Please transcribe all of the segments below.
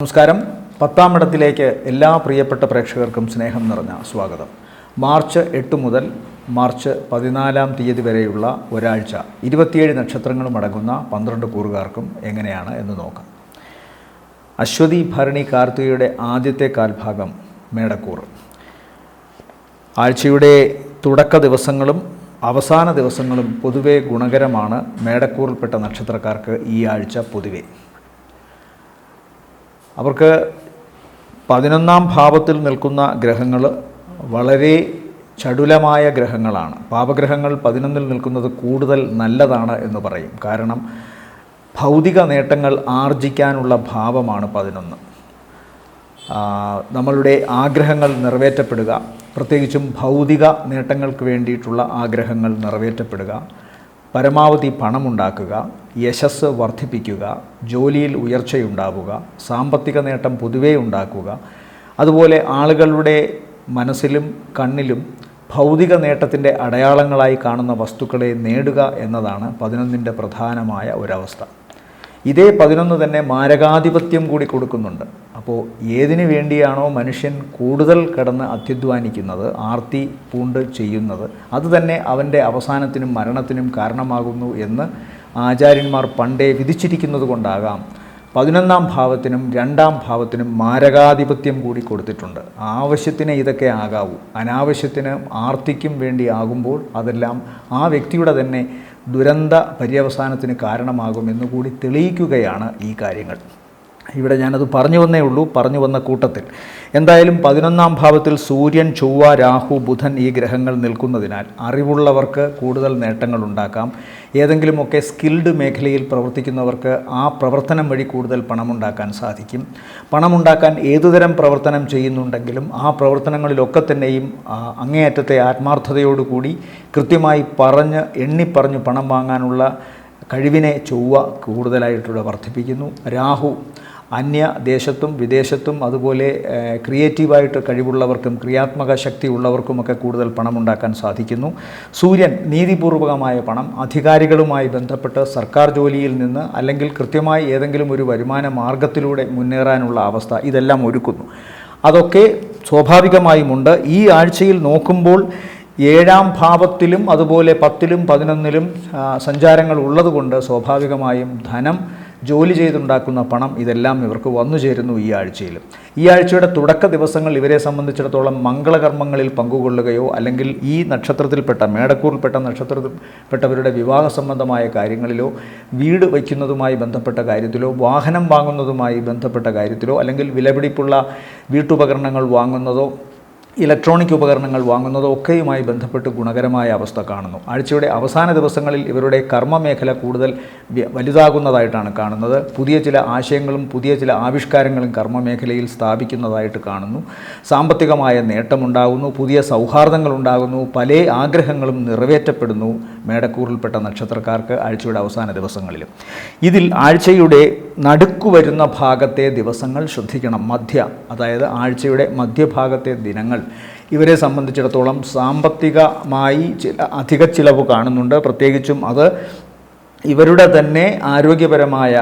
നമസ്കാരം. 10-ാം ഇടത്തിലേക്ക് എല്ലാ പ്രിയപ്പെട്ട പ്രേക്ഷകർക്കും സ്നേഹം നിറഞ്ഞ സ്വാഗതം. മാർച്ച് 8 മുതൽ മാർച്ച് 14-ാം തീയതി വരെയുള്ള ഒരാഴ്ച 27 നക്ഷത്രങ്ങളും അടങ്ങുന്ന 12 കൂറുകാർക്കും എങ്ങനെയാണ് എന്ന് നോക്കാം. അശ്വതി, ഭരണി, കാർത്തികയുടെ ആദ്യത്തെ കാൽഭാഗം മേടക്കൂറ്. ആഴ്ചയുടെ തുടക്ക ദിവസങ്ങളും അവസാന ദിവസങ്ങളും പൊതുവെ ഗുണകരമാണ് മേടക്കൂറിൽപ്പെട്ട നക്ഷത്രക്കാർക്ക് ഈ ആഴ്ച പൊതുവെ. അവർക്ക് 11-ാം ഭാവത്തിൽ നിൽക്കുന്ന ഗ്രഹങ്ങൾ വളരെ ചടുലമായ ഗ്രഹങ്ങളാണ്. പാപഗ്രഹങ്ങൾ 11-ൽ നിൽക്കുന്നത് കൂടുതൽ നല്ലതാണ് എന്ന് പറയും. കാരണം ഭൗതിക നേട്ടങ്ങൾ ആർജിക്കാനുള്ള ഭാവമാണ് 11. നമ്മളുടെ ആഗ്രഹങ്ങൾ നിറവേറ്റപ്പെടുക, പ്രത്യേകിച്ചും ഭൗതിക നേട്ടങ്ങൾക്ക് വേണ്ടിയിട്ടുള്ള ആഗ്രഹങ്ങൾ നിറവേറ്റപ്പെടുക, പരമാവധി പണമുണ്ടാക്കുക, യശസ്സ് വർദ്ധിപ്പിക്കുക, ജോലിയിൽ ഉയർച്ചയുണ്ടാവുക, സാമ്പത്തിക നേട്ടം പൊതുവേ ഉണ്ടാക്കുക, അതുപോലെ ആളുകളുടെ മനസ്സിലും കണ്ണിലും ഭൗതിക നേട്ടത്തിൻ്റെ അടയാളങ്ങളായി കാണുന്ന വസ്തുക്കളെ നേടുക എന്നതാണ് 11ൻ്റെ പ്രധാനമായ ഒരവസ്ഥ. ഇതേ 11 തന്നെ മാരകാധിപത്യം കൂടി കൊടുക്കുന്നുണ്ട്. അപ്പോൾ ഏതിനു വേണ്ടിയാണോ മനുഷ്യൻ കൂടുതൽ കിടന്ന് അധ്വാനിക്കുന്നത്, ആർത്തി പൂണ്ട് ചെയ്യുന്നത്, അതുതന്നെ അവൻ്റെ അവസാനത്തിനും മരണത്തിനും കാരണമാകുന്നു എന്ന് ആചാര്യന്മാർ പണ്ടേ വിധിച്ചിരിക്കുന്നത് കൊണ്ടാകാം 11-ാം ഭാവത്തിനും 2-ാം ഭാവത്തിനും മാരകാധിപത്യം കൂടി കൊടുത്തിട്ടുണ്ട്. ആവശ്യത്തിന് ഇതൊക്കെ ആകാവൂ, അനാവശ്യത്തിന് ആർത്തിക്കും വേണ്ടി ആകുമ്പോൾ അതെല്ലാം ആ വ്യക്തിയുടെ തന്നെ ദുരന്ത പര്യവസാനത്തിന് കാരണമാകുമെന്ന് കൂടി തെളിയിക്കുകയാണ് ഈ കാര്യങ്ങൾ. ഇവിടെ ഞാനത് പറഞ്ഞു വന്ന കൂട്ടത്തിൽ എന്തായാലും 11-ാം ഭാവത്തിൽ സൂര്യൻ, ചൊവ്വ, രാഹു, ബുധൻ ഈ ഗ്രഹങ്ങൾ നിൽക്കുന്നതിനാൽ അറിവുള്ളവർക്ക് കൂടുതൽ നേട്ടങ്ങൾ ഉണ്ടാക്കാം. ഏതെങ്കിലുമൊക്കെ സ്കിൽഡ് മേഖലയിൽ പ്രവർത്തിക്കുന്നവർക്ക് ആ പ്രവർത്തനം വഴി കൂടുതൽ പണമുണ്ടാക്കാൻ സാധിക്കും. പണമുണ്ടാക്കാൻ ഏതുതരം പ്രവർത്തനം ചെയ്യുന്നുണ്ടെങ്കിലും ആ പ്രവർത്തനങ്ങളിലൊക്കെ തന്നെയും അങ്ങേയറ്റത്തെ ആത്മാർത്ഥതയോടുകൂടി കൃത്യമായി എണ്ണിപ്പറഞ്ഞ് പണം വാങ്ങാനുള്ള കഴിവിനെ ചൊവ്വ കൂടുതലായിട്ട് വർദ്ധിപ്പിക്കുന്നു. രാഹു അന്യദേശത്തും വിദേശത്തും അതുപോലെ ക്രിയേറ്റീവായിട്ട് കഴിവുള്ളവർക്കും ക്രിയാത്മക ശക്തി ഉള്ളവർക്കുമൊക്കെ കൂടുതൽ പണമുണ്ടാക്കാൻ സാധിക്കുന്നു. സൂര്യൻ നീതിപൂർവകമായ പണം, അധികാരികളുമായി ബന്ധപ്പെട്ട് സർക്കാർ ജോലിയിൽ നിന്ന് അല്ലെങ്കിൽ കൃത്യമായി ഏതെങ്കിലും ഒരു വരുമാന മാർഗത്തിലൂടെ മുന്നേറാനുള്ള അവസ്ഥ ഇതെല്ലാം ഒരുക്കുന്നു. അതൊക്കെ സ്വാഭാവികമായുമുണ്ട്. ഈ ആഴ്ചയിൽ നോക്കുമ്പോൾ 7-ാം ഭാവത്തിലും അതുപോലെ 10-ലും 11-ലും സഞ്ചാരങ്ങൾ ഉള്ളതുകൊണ്ട് സ്വാഭാവികമായും ധനം, ജോലി ചെയ്തുണ്ടാക്കുന്ന പണം ഇതെല്ലാം ഇവർക്ക് വന്നു ചേരുന്നു ഈ ആഴ്ചയിൽ. ഈ ആഴ്ചയുടെ തുടക്ക ദിവസങ്ങൾ ഇവരെ സംബന്ധിച്ചിടത്തോളം മംഗളകർമ്മങ്ങളിൽ പങ്കുകൊള്ളുകയോ അല്ലെങ്കിൽ ഈ നക്ഷത്രത്തിൽപ്പെട്ട മേടക്കൂറിൽപ്പെട്ട നക്ഷത്രത്തിൽപ്പെട്ടവരുടെ വിവാഹ സംബന്ധമായ കാര്യങ്ങളിലോ, വീട് വയ്ക്കുന്നതുമായി ബന്ധപ്പെട്ട കാര്യത്തിലോ, വാഹനം വാങ്ങുന്നതുമായി ബന്ധപ്പെട്ട കാര്യത്തിലോ, അല്ലെങ്കിൽ വിലപിടിപ്പുള്ള വീട്ടുപകരണങ്ങൾ വാങ്ങുന്നതോ ഇലക്ട്രോണിക് ഉപകരണങ്ങൾ വാങ്ങുന്നതോ ഒക്കെയുമായി ബന്ധപ്പെട്ട് ഗുണകരമായ അവസ്ഥ കാണുന്നു. ആഴ്ചയുടെ അവസാന ദിവസങ്ങളിൽ ഇവരുടെ കർമ്മമേഖല കൂടുതൽ വലുതാകുന്നതായിട്ടാണ് കാണുന്നത്. പുതിയ ചില ആശയങ്ങളും പുതിയ ചില ആവിഷ്കാരങ്ങളും കർമ്മമേഖലയിൽ സ്ഥാപിക്കുന്നതായിട്ട് കാണുന്നു. സാമ്പത്തികമായ നേട്ടമുണ്ടാകുന്നു, പുതിയ സൗഹാർദ്ദങ്ങൾ ഉണ്ടാകുന്നു, പല ആഗ്രഹങ്ങളും നിറവേറ്റപ്പെടുന്നു മേടക്കൂറിൽപ്പെട്ട നക്ഷത്രക്കാർക്ക് ആഴ്ചയുടെ അവസാന ദിവസങ്ങളിലും. ഇതിൽ ആഴ്ചയുടെ നടുക്കു വരുന്ന ഭാഗത്തെ ദിവസങ്ങൾ ശ്രദ്ധിക്കണം. അതായത് ആഴ്ചയുടെ മധ്യഭാഗത്തെ ദിനങ്ങൾ ഇവരെ സംബന്ധിച്ചിടത്തോളം സാമ്പത്തികമായി അധിക ചിലവ് കാണുന്നുണ്ട്. പ്രത്യേകിച്ചും അത് ഇവരുടെ തന്നെ ആരോഗ്യപരമായ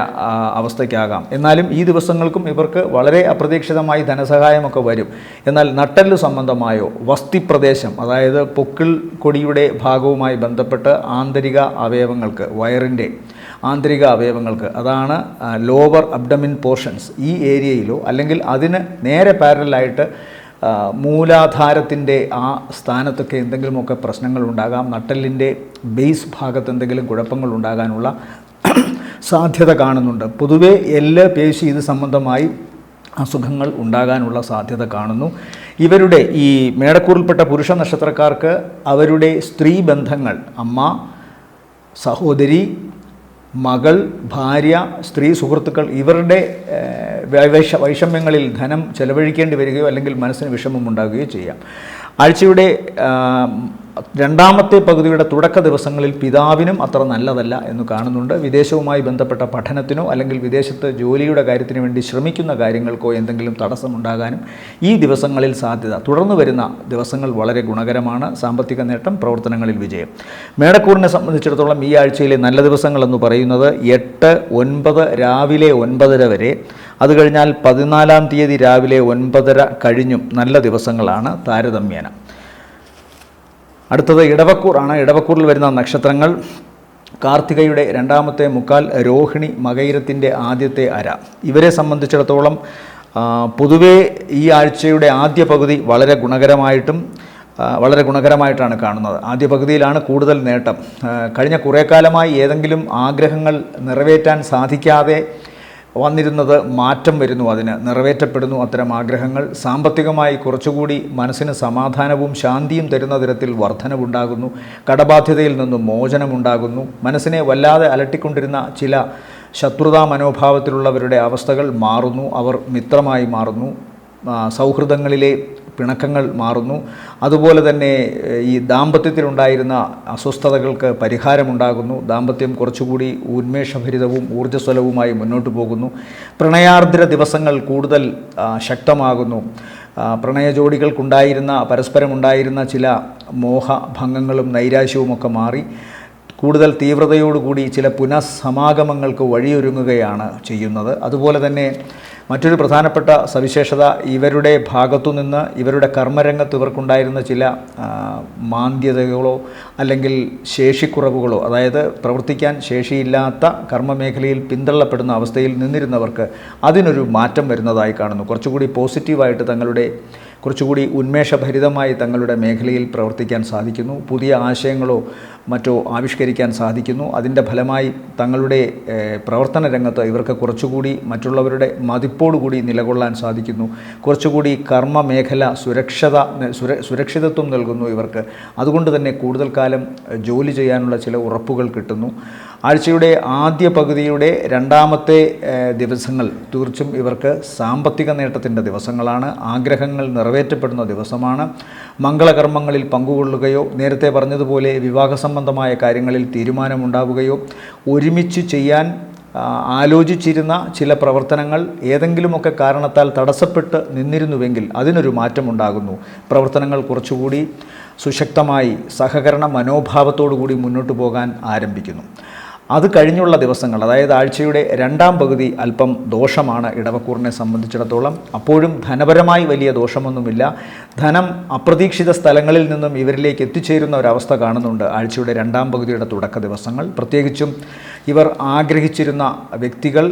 അവസ്ഥയ്ക്കാകാം. എന്നാലും ഈ ദിവസങ്ങൾക്കും ഇവർക്ക് വളരെ അപ്രതീക്ഷിതമായി ധനസഹായമൊക്കെ വരും. എന്നാൽ നട്ടെല്ല് സംബന്ധമായോ വസ്തിപ്രദേശം, അതായത് പൊക്കിൾ കൊടിയുടെ ഭാഗവുമായി ബന്ധപ്പെട്ട് ആന്തരിക അവയവങ്ങൾക്ക്, വയറിൻ്റെ ആന്തരിക അവയവങ്ങൾക്ക്, അതാണ് ലോവർ അബ്ഡമിൻ പോർഷൻസ്, ഈ ഏരിയയിലോ അല്ലെങ്കിൽ അതിന് നേരെ പാരലായിട്ട് മൂലാധാരത്തിൻ്റെ ആ സ്ഥാനത്തൊക്കെ എന്തെങ്കിലുമൊക്കെ പ്രശ്നങ്ങളുണ്ടാകാം. നട്ടെല്ലിൻ്റെ ബേസ് ഭാഗത്ത് എന്തെങ്കിലും കുഴപ്പങ്ങൾ ഉണ്ടാകാനുള്ള സാധ്യത കാണുന്നുണ്ട്. പൊതുവേ എല്ല്, പേശി ഇത് സംബന്ധമായി അസുഖങ്ങൾ ഉണ്ടാകാനുള്ള സാധ്യത കാണുന്നു. ഇവരുടെ ഈ മേടക്കൂറിൽപ്പെട്ട പുരുഷ നക്ഷത്രക്കാർക്ക് അവരുടെ സ്ത്രീ ബന്ധങ്ങൾ, അമ്മ, സഹോദരി, മകൾ, ഭാര്യ, സ്ത്രീ സുഹൃത്തുക്കൾ, ഇവരുടെ വൈഷമ്യങ്ങളിൽ ധനം ചെലവഴിക്കേണ്ടി വരികയോ അല്ലെങ്കിൽ മനസ്സിന് വിഷമം ഉണ്ടാകുകയോ ചെയ്യാം. ആഴ്ചയുടെ രണ്ടാമത്തെ പകുതിയുടെ തുടക്ക ദിവസങ്ങളിൽ പിതാവിനും അത്ര നല്ലതല്ല എന്ന് കാണുന്നുണ്ട്. വിദേശവുമായി ബന്ധപ്പെട്ട പഠനത്തിനോ അല്ലെങ്കിൽ വിദേശത്ത് ജോലിയുടെ കാര്യത്തിന് വേണ്ടി ശ്രമിക്കുന്ന കാര്യങ്ങൾക്കോ എന്തെങ്കിലും തടസ്സമുണ്ടാകാനും ഈ ദിവസങ്ങളിൽ സാധ്യത. തുടർന്ന് വരുന്ന ദിവസങ്ങൾ വളരെ ഗുണകരമാണ്. സാമ്പത്തിക നേട്ടം, പ്രവർത്തനങ്ങളിൽ വിജയം. മേടക്കൂറിനെ സംബന്ധിച്ചിടത്തോളം ഈ ആഴ്ചയിലെ നല്ല ദിവസങ്ങളെന്ന് പറയുന്നത് 8, 9 രാവിലെ 9:30 വരെ, അത് കഴിഞ്ഞാൽ 14-ാം തീയതി രാവിലെ 9:30 കഴിഞ്ഞും നല്ല ദിവസങ്ങളാണ് താരതമ്യേന. അടുത്തത് ഇടവക്കൂറാണ്. ഇടവക്കൂറിൽ വരുന്ന നക്ഷത്രങ്ങൾ കാർത്തികയുടെ രണ്ടാമത്തെ മുക്കാൽ, രോഹിണി മകയിരത്തിൻ്റെ ആദ്യത്തെ അര. ഇവരെ സംബന്ധിച്ചിടത്തോളം പൊതുവേ ഈ ആഴ്ചയുടെ ആദ്യ പകുതി വളരെ ഗുണകരമായിട്ടാണ് കാണുന്നത്. ആദ്യ പകുതിയിലാണ് കൂടുതൽ നേട്ടം. കഴിഞ്ഞ കുറേ കാലമായി ഏതെങ്കിലും ആഗ്രഹങ്ങൾ നിറവേറ്റാൻ സാധിക്കാതെ വന്നിരുന്നത് മാറ്റം വരുന്നു, അതിന് നിറവേറ്റപ്പെടുന്നു അത്തരം ആഗ്രഹങ്ങൾ. സാമ്പത്തികമായി കുറച്ചുകൂടി മനസ്സിന് സമാധാനവും ശാന്തിയും തരുന്ന തരത്തിൽ വർധനവുണ്ടാകുന്നു. കടബാധ്യതയിൽ നിന്നും മോചനമുണ്ടാകുന്നു. മനസ്സിനെ വല്ലാതെ അലട്ടിക്കൊണ്ടിരുന്ന ചില ശത്രുതാ മനോഭാവത്തിലുള്ളവരുടെ അവസ്ഥകൾ മാറുന്നു. അവർ മിത്രമായി മാറുന്നു. സൗഹൃദങ്ങളിലെ പിണക്കങ്ങൾ മാറുന്നു. അതുപോലെ തന്നെ ഈ ദാമ്പത്യത്തിലുണ്ടായിരുന്ന അസ്വസ്ഥതകൾക്ക് പരിഹാരമുണ്ടാകുന്നു. ദാമ്പത്യം കുറച്ചുകൂടി ഉന്മേഷഭരിതവും ഊർജ്ജസ്വലവുമായി മുന്നോട്ട് പോകുന്നു. പ്രണയാർദ്ര ദിവസങ്ങൾ കൂടുതൽ ശക്തമാകുന്നു. പ്രണയജോഡികൾക്കുണ്ടായിരുന്ന പരസ്പരമുണ്ടായിരുന്ന ചില മോഹഭംഗങ്ങളും നൈരാശ്യവുമൊക്കെ മാറി കൂടുതൽ തീവ്രതയോടുകൂടി ചില പുനഃസമാഗമങ്ങൾക്ക് വഴിയൊരുങ്ങുകയാണ് ചെയ്യുന്നത്. അതുപോലെ തന്നെ മറ്റൊരു പ്രധാനപ്പെട്ട സവിശേഷത, ഇവരുടെ ഭാഗത്തുനിന്ന് ഇവരുടെ കർമ്മരംഗത്ത് ഇവർക്കുണ്ടായിരുന്ന ചില മാന്ദ്യതകളോ അല്ലെങ്കിൽ ശേഷിക്കുറവുകളോ, അതായത് പ്രവർത്തിക്കാൻ ശേഷിയില്ലാത്ത കർമ്മമേഖലയിൽ പിന്തള്ളപ്പെടുന്ന അവസ്ഥയിൽ നിന്നിരുന്നവർക്ക് അതിനൊരു മാറ്റം വരുന്നതായി കാണുന്നു. കുറച്ചുകൂടി പോസിറ്റീവായിട്ട് കുറച്ചുകൂടി ഉന്മേഷഭരിതമായി തങ്ങളുടെ മേഖലയിൽ പ്രവർത്തിക്കാൻ സാധിക്കുന്നു. പുതിയ ആശയങ്ങളോ മറ്റോ ആവിഷ്കരിക്കാൻ സാധിക്കുന്നു. അതിൻ്റെ ഫലമായി തങ്ങളുടെ പ്രവർത്തന രംഗത്ത് ഇവർക്ക് കുറച്ചുകൂടി മറ്റുള്ളവരുടെ മതിപ്പോടുകൂടി നിലകൊള്ളാൻ സാധിക്കുന്നു. കുറച്ചുകൂടി കർമ്മ മേഖല സുരക്ഷിതത്വം നൽകുന്നു ഇവർക്ക്. അതുകൊണ്ട് തന്നെ കൂടുതൽ കാലം ജോലി ചെയ്യാനുള്ള ചില ഉറപ്പുകൾ കിട്ടുന്നു. ആഴ്ചയുടെ ആദ്യ പകുതിയുടെ രണ്ടാമത്തെ ദിവസങ്ങൾ തീർച്ചും ഇവർക്ക് സാമ്പത്തിക നേട്ടത്തിൻ്റെ ദിവസങ്ങളാണ്. ആഗ്രഹങ്ങൾ നിറവേറ്റപ്പെടുന്ന ദിവസമാണ്. മംഗളകർമ്മങ്ങളിൽ പങ്കുകൊള്ളുകയോ നേരത്തെ പറഞ്ഞതുപോലെ വിവാഹ സംബന്ധമായ കാര്യങ്ങളിൽ തീരുമാനമുണ്ടാവുകയോ ഒരുമിച്ച് ചെയ്യാൻ ആലോചിച്ചിരുന്ന ചില പ്രവർത്തനങ്ങൾ ഏതെങ്കിലുമൊക്കെ കാരണത്താൽ തടസ്സപ്പെട്ട് നിന്നിരുന്നുവെങ്കിൽ അതിനൊരു മാറ്റമുണ്ടാകുന്നു. പ്രവർത്തനങ്ങൾ കുറച്ചുകൂടി സുശക്തമായി സഹകരണ മനോഭാവത്തോടുകൂടി മുന്നോട്ട് പോകാൻ ആരംഭിക്കുന്നു. അത് കഴിഞ്ഞുള്ള ദിവസങ്ങൾ, അതായത് ആഴ്ചയുടെ രണ്ടാം പകുതി അല്പം ദോഷമാണ് ഇടവക്കൂറിനെ സംബന്ധിച്ചിടത്തോളം. അപ്പോഴും ധനപരമായി വലിയ ദോഷമൊന്നുമില്ല. ധനം അപ്രതീക്ഷിത സ്ഥലങ്ങളിൽ നിന്നും ഇവരിലേക്ക് എത്തിച്ചേരുന്ന ഒരവസ്ഥ കാണുന്നുണ്ട് ആഴ്ചയുടെ രണ്ടാം പകുതിയുടെ തുടക്ക ദിവസങ്ങൾ. പ്രത്യേകിച്ചും ഇവർ ആഗ്രഹിച്ചിരുന്ന വ്യക്തികൾ,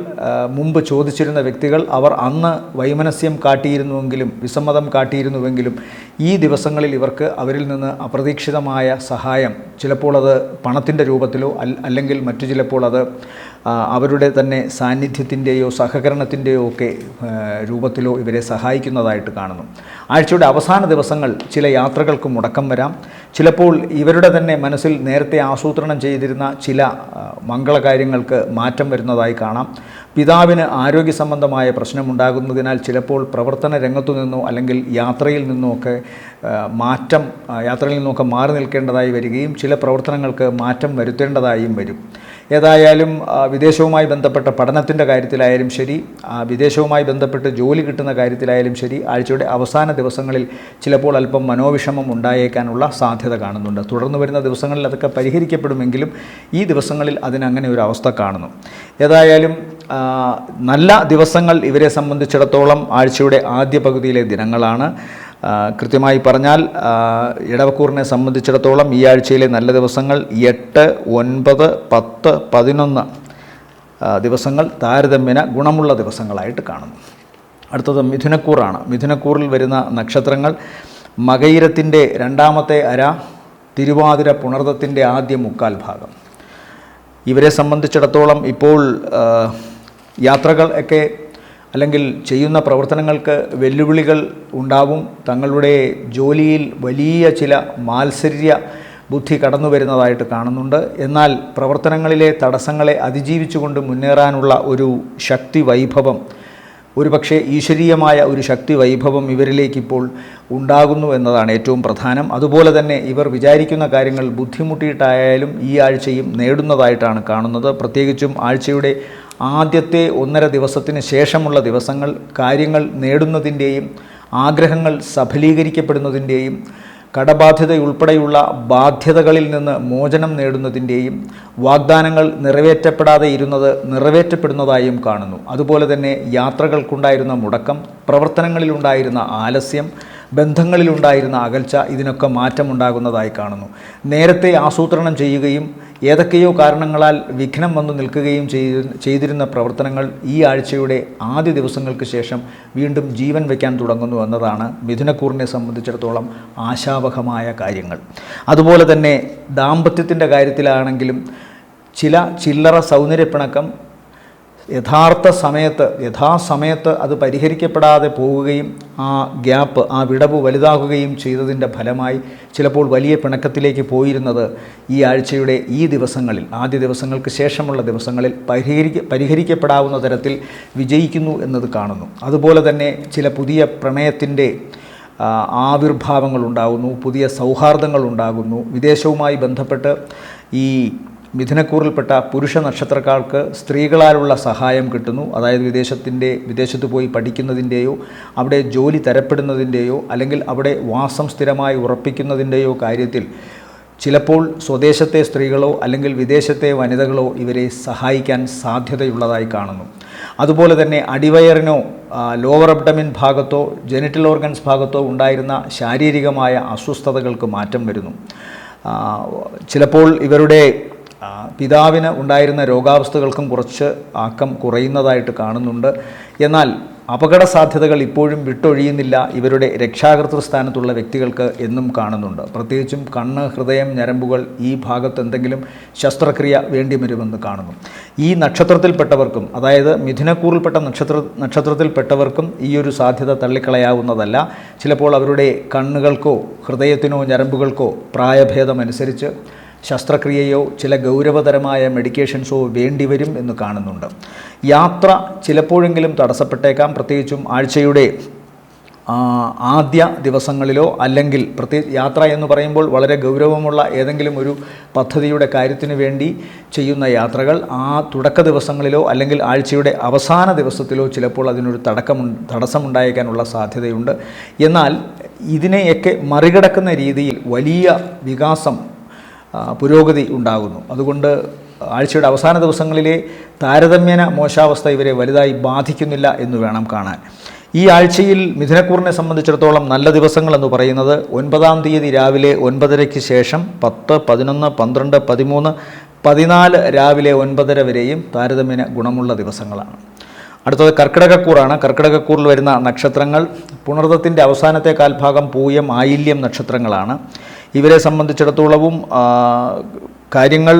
മുമ്പ് ചോദിച്ചിരുന്ന വ്യക്തികൾ, അവർ അന്ന് വൈമനസ്യം കാട്ടിയിരുന്നുവെങ്കിലും വിസമ്മതം കാട്ടിയിരുന്നുവെങ്കിലും ഈ ദിവസങ്ങളിൽ ഇവർക്ക് അവരിൽ നിന്ന് അപ്രതീക്ഷിതമായ സഹായം, ചിലപ്പോൾ അത് പണത്തിൻ്റെ രൂപത്തിലോ അല്ലെങ്കിൽ മറ്റു ചിലപ്പോൾ അത് അവരുടെ തന്നെ സാന്നിധ്യത്തിൻ്റെയോ സഹകരണത്തിൻ്റെയോ ഒക്കെ രൂപത്തിലോ ഇവരെ സഹായിക്കുന്നതായിട്ട് കാണുന്നു. ആഴ്ചയുടെ അവസാന ദിവസങ്ങൾ ചില യാത്രകൾക്ക് മുടക്കം വരാം. ചിലപ്പോൾ ഇവരുടെ തന്നെ മനസ്സിൽ നേരത്തെ ആസൂത്രണം ചെയ്തിരുന്ന ചില മംഗളകാര്യങ്ങൾക്ക് മാറ്റം വരുന്നതായി കാണാം. പിതാവിന് ആരോഗ്യ സംബന്ധമായ പ്രശ്നമുണ്ടാകുന്നതിനാൽ ചിലപ്പോൾ പ്രവർത്തന രംഗത്തു നിന്നോ അല്ലെങ്കിൽ യാത്രയിൽ നിന്നൊക്കെ മാറി നിൽക്കേണ്ടതായി വരികയും ചില പ്രവർത്തനങ്ങൾക്ക് മാറ്റം വരുത്തേണ്ടതായും വരും. ഏതായാലും വിദേശവുമായി ബന്ധപ്പെട്ട പഠനത്തിൻ്റെ കാര്യത്തിലായാലും ശരി, വിദേശവുമായി ബന്ധപ്പെട്ട് ജോലി കിട്ടുന്ന കാര്യത്തിലായാലും ശരി, ആഴ്ചയുടെ അവസാന ദിവസങ്ങളിൽ ചിലപ്പോൾ അല്പം മനോവിഷമം ഉണ്ടായേക്കാനുള്ള സാധ്യത കാണുന്നുണ്ട്. തുടർന്ന് വരുന്ന ദിവസങ്ങളിൽ അതൊക്കെ പരിഹരിക്കപ്പെടുമെങ്കിലും ഈ ദിവസങ്ങളിൽ അതിനങ്ങനെ ഒരു അവസ്ഥ കാണുന്നു. ഏതായാലും നല്ല ദിവസങ്ങൾ ഇവരെ സംബന്ധിച്ചിടത്തോളം ആഴ്ചയുടെ ആദ്യ പകുതിയിലെ ദിനങ്ങളാണ്. കൃത്യമായി പറഞ്ഞാൽ ഇടവക്കൂറിനെ സംബന്ധിച്ചിടത്തോളം ഈ ആഴ്ചയിലെ നല്ല ദിവസങ്ങൾ 8, 9, 10, 11 ദിവസങ്ങൾ താരതമ്യേന ഗുണമുള്ള ദിവസങ്ങളായിട്ട് കാണുന്നു. അടുത്തത് മിഥുനക്കൂറാണ്. മിഥുനക്കൂറിൽ വരുന്ന നക്ഷത്രങ്ങൾ മകയിരത്തിൻ്റെ രണ്ടാമത്തെ അര, തിരുവാതിര പുണർദത്തിൻ്റെ ആദ്യ മുക്കാൽ ഭാഗം. ഇവരെ സംബന്ധിച്ചിടത്തോളം ഇപ്പോൾ യാത്രകൾ ഒക്കെ അല്ലെങ്കിൽ ചെയ്യുന്ന പ്രവർത്തനങ്ങൾക്ക് വെല്ലുവിളികൾ ഉണ്ടാവും. തങ്ങളുടെ ജോലിയിൽ വലിയ ചില മാത്സര്യ ബുദ്ധി കടന്നു വരുന്നതായിട്ട് കാണുന്നുണ്ട്. എന്നാൽ പ്രവർത്തനങ്ങളിലെ തടസ്സങ്ങളെ അതിജീവിച്ചുകൊണ്ട് മുന്നേറാനുള്ള ഒരു ശക്തി വൈഭവം, ഒരുപക്ഷെ ഈശ്വരീയമായ ഒരു ശക്തി വൈഭവം ഇവരിലേക്കിപ്പോൾ ഉണ്ടാകുന്നു എന്നതാണ് ഏറ്റവും പ്രധാനം. അതുപോലെ തന്നെ ഇവർ വിചാരിക്കുന്ന കാര്യങ്ങൾ ബുദ്ധിമുട്ടിയിട്ടായാലും ഈ ആഴ്ചയും നേടുന്നതായിട്ടാണ് കാണുന്നത്. പ്രത്യേകിച്ചും ആഴ്ചയുടെ ആദ്യത്തെ 1.5 ദിവസത്തിന് ശേഷമുള്ള ദിവസങ്ങൾ കാര്യങ്ങൾ നേടുന്നതിൻ്റെയും ആഗ്രഹങ്ങൾ സഫലീകരിക്കപ്പെടുന്നതിൻ്റെയും കടബാധ്യതയുൾപ്പെടെയുള്ള ബാധ്യതകളിൽ നിന്ന് മോചനം നേടുന്നതിൻ്റെയും വാഗ്ദാനങ്ങൾ നിറവേറ്റപ്പെടാതെ ഇരുന്നത് നിറവേറ്റപ്പെടുന്നതായും കാണുന്നു. അതുപോലെ തന്നെ യാത്രകൾക്കുണ്ടായിരുന്ന മുടക്കം, പ്രവർത്തനങ്ങളിലുണ്ടായിരുന്ന ആലസ്യം, ബന്ധങ്ങളിലുണ്ടായിരുന്ന അകൽച്ച, ഇതിനൊക്കെ മാറ്റമുണ്ടാകുന്നതായി കാണുന്നു. നേരത്തെ ആസൂത്രണം ചെയ്യുകയും ഏതൊക്കെയോ കാരണങ്ങളാൽ വിഘ്നം വന്നു നിൽക്കുകയും ചെയ്തിരുന്ന പ്രവർത്തനങ്ങൾ ഈ ആഴ്ചയുടെ ആദ്യ ദിവസങ്ങൾക്ക് ശേഷം വീണ്ടും ജീവൻ വയ്ക്കാൻ തുടങ്ങുന്നു എന്നതാണ് മിഥുനക്കൂറിനെ സംബന്ധിച്ചിടത്തോളം ആശാവഹമായ കാര്യങ്ങൾ. അതുപോലെ തന്നെ ദാമ്പത്യത്തിൻ്റെ കാര്യത്തിലാണെങ്കിലും ചില ചില്ലറ സൗന്ദര്യപ്പിണക്കം യഥാസമയത്ത് അത് പരിഹരിക്കപ്പെടാതെ പോവുകയും ആ ഗ്യാപ്പ്, ആ വിടവ് വലുതാകുകയും ചെയ്തതിൻ്റെ ഫലമായി ചിലപ്പോൾ വലിയ പിണക്കത്തിലേക്ക് പോയിരുന്നത് ഈ ആഴ്ചയുടെ ഈ ദിവസങ്ങളിൽ, ആദ്യ ദിവസങ്ങൾക്ക് ശേഷമുള്ള ദിവസങ്ങളിൽ പരിഹരിക്കപ്പെടാവുന്ന തരത്തിൽ വിജയിക്കുന്നു എന്നത് കാണുന്നു. അതുപോലെ തന്നെ ചില പുതിയ പ്രണയത്തിൻ്റെ ആവിർഭാവങ്ങൾ ഉണ്ടാകുന്നു, പുതിയ സൗഹാർദ്ദങ്ങൾ ഉണ്ടാകുന്നു. വിദേശവുമായി ബന്ധപ്പെട്ട് ഈ മിഥുനക്കൂറിൽപ്പെട്ട പുരുഷ നക്ഷത്രക്കാർക്ക് സ്ത്രീകളാലുള്ള സഹായം കിട്ടുന്നു. അതായത് വിദേശത്ത് പോയി പഠിക്കുന്നതിൻ്റെയോ അവിടെ ജോലി തരപ്പെടുന്നതിൻ്റെയോ അല്ലെങ്കിൽ അവിടെ വാസം സ്ഥിരമായി ഉറപ്പിക്കുന്നതിൻ്റെയോ കാര്യത്തിൽ ചിലപ്പോൾ സ്വദേശത്തെ സ്ത്രീകളോ അല്ലെങ്കിൽ വിദേശത്തെ വനിതകളോ ഇവരെ സഹായിക്കാൻ സാധ്യതയുള്ളതായി കാണുന്നു. അതുപോലെ തന്നെ അടിവയറിനോ ലോവർ അബ്ഡമിൻ ഭാഗത്തോ ജെനിറ്റൽ ഓർഗൻസ് ഭാഗത്തോ ഉണ്ടായിരുന്ന ശാരീരികമായ അസ്വസ്ഥതകൾക്ക് മാറ്റം വരുന്നു. ചിലപ്പോൾ ഇവരുടെ പിതാവിന് ഉണ്ടായിരുന്ന രോഗാവസ്ഥകൾക്കും കുറച്ച് ആക്കം കുറയുന്നതായിട്ട് കാണുന്നുണ്ട്. എന്നാൽ അപകട സാധ്യതകൾ ഇപ്പോഴും വിട്ടൊഴിയുന്നില്ല ഇവരുടെ രക്ഷാകർതൃ സ്ഥാനത്തുള്ള വ്യക്തികൾക്ക് എന്നും കാണുന്നുണ്ട്. പ്രത്യേകിച്ചും കണ്ണ്, ഹൃദയം, ഞരമ്പുകൾ ഈ ഭാഗത്ത് എന്തെങ്കിലും ശസ്ത്രക്രിയ വേണ്ടിവരുമെന്ന് കാണുന്നു. ഈ നക്ഷത്രത്തിൽപ്പെട്ടവർക്കും, അതായത് മിഥുനക്കൂറിൽപ്പെട്ട നക്ഷത്രത്തിൽപ്പെട്ടവർക്കും ഈ ഒരു സാധ്യത തള്ളിക്കളയാവുന്നതല്ല. ചിലപ്പോൾ അവരുടെ കണ്ണുകൾക്കോ ഹൃദയത്തിനോ ഞരമ്പുകൾക്കോ പ്രായഭേദമനുസരിച്ച് ശസ്ത്രക്രിയയോ ചില ഗൗരവതരമായ മെഡിക്കേഷൻസോ വേണ്ടിവരും എന്ന് കാണുന്നുണ്ട്. യാത്ര ചിലപ്പോഴെങ്കിലും തടസ്സപ്പെട്ടേക്കാം. പ്രത്യേകിച്ചും ആഴ്ചയുടെ ആദ്യ ദിവസങ്ങളിലോ അല്ലെങ്കിൽ യാത്ര എന്ന് പറയുമ്പോൾ വളരെ ഗൗരവമുള്ള ഏതെങ്കിലും ഒരു പദ്ധതിയുടെ കാര്യത്തിന് വേണ്ടി ചെയ്യുന്ന യാത്രകൾ ആ തുടക്ക ദിവസങ്ങളിലോ അല്ലെങ്കിൽ ആഴ്ചയുടെ അവസാന ദിവസത്തിലോ ചിലപ്പോൾ അതിനൊരു തടസ്സമുണ്ടായേക്കാനുള്ള സാധ്യതയുണ്ട്. എന്നാൽ ഇതിനെയൊക്കെ മറികടക്കുന്ന രീതിയിൽ വലിയ വികാസം, പുരോഗതി ഉണ്ടാകുന്നു. അതുകൊണ്ട് ആഴ്ചയുടെ അവസാന ദിവസങ്ങളിലെ താരതമ്യേന മോശാവസ്ഥ ഇവരെ വലുതായി ബാധിക്കുന്നില്ല എന്ന് വേണം കാണാൻ. ഈ ആഴ്ചയിൽ മിഥുനക്കൂറിനെ സംബന്ധിച്ചിടത്തോളം നല്ല ദിവസങ്ങളെന്ന് പറയുന്നത് 9-ാം തീയതി രാവിലെ 9:30 ശേഷം 10, 11, 12, 13, 14 രാവിലെ 9:30 വരെയും താരതമ്യേന ഗുണമുള്ള ദിവസങ്ങളാണ്. അടുത്തത് കർക്കിടകക്കൂറാണ്. കർക്കിടകക്കൂറിൽ വരുന്ന നക്ഷത്രങ്ങൾ പുണർദത്തിൻ്റെ അവസാനത്തെ കാൽഭാഗം, പൂയം, ആയില്യം നക്ഷത്രങ്ങളാണ്. ഇവരെ സംബന്ധിച്ചിടത്തോളവും കാര്യങ്ങൾ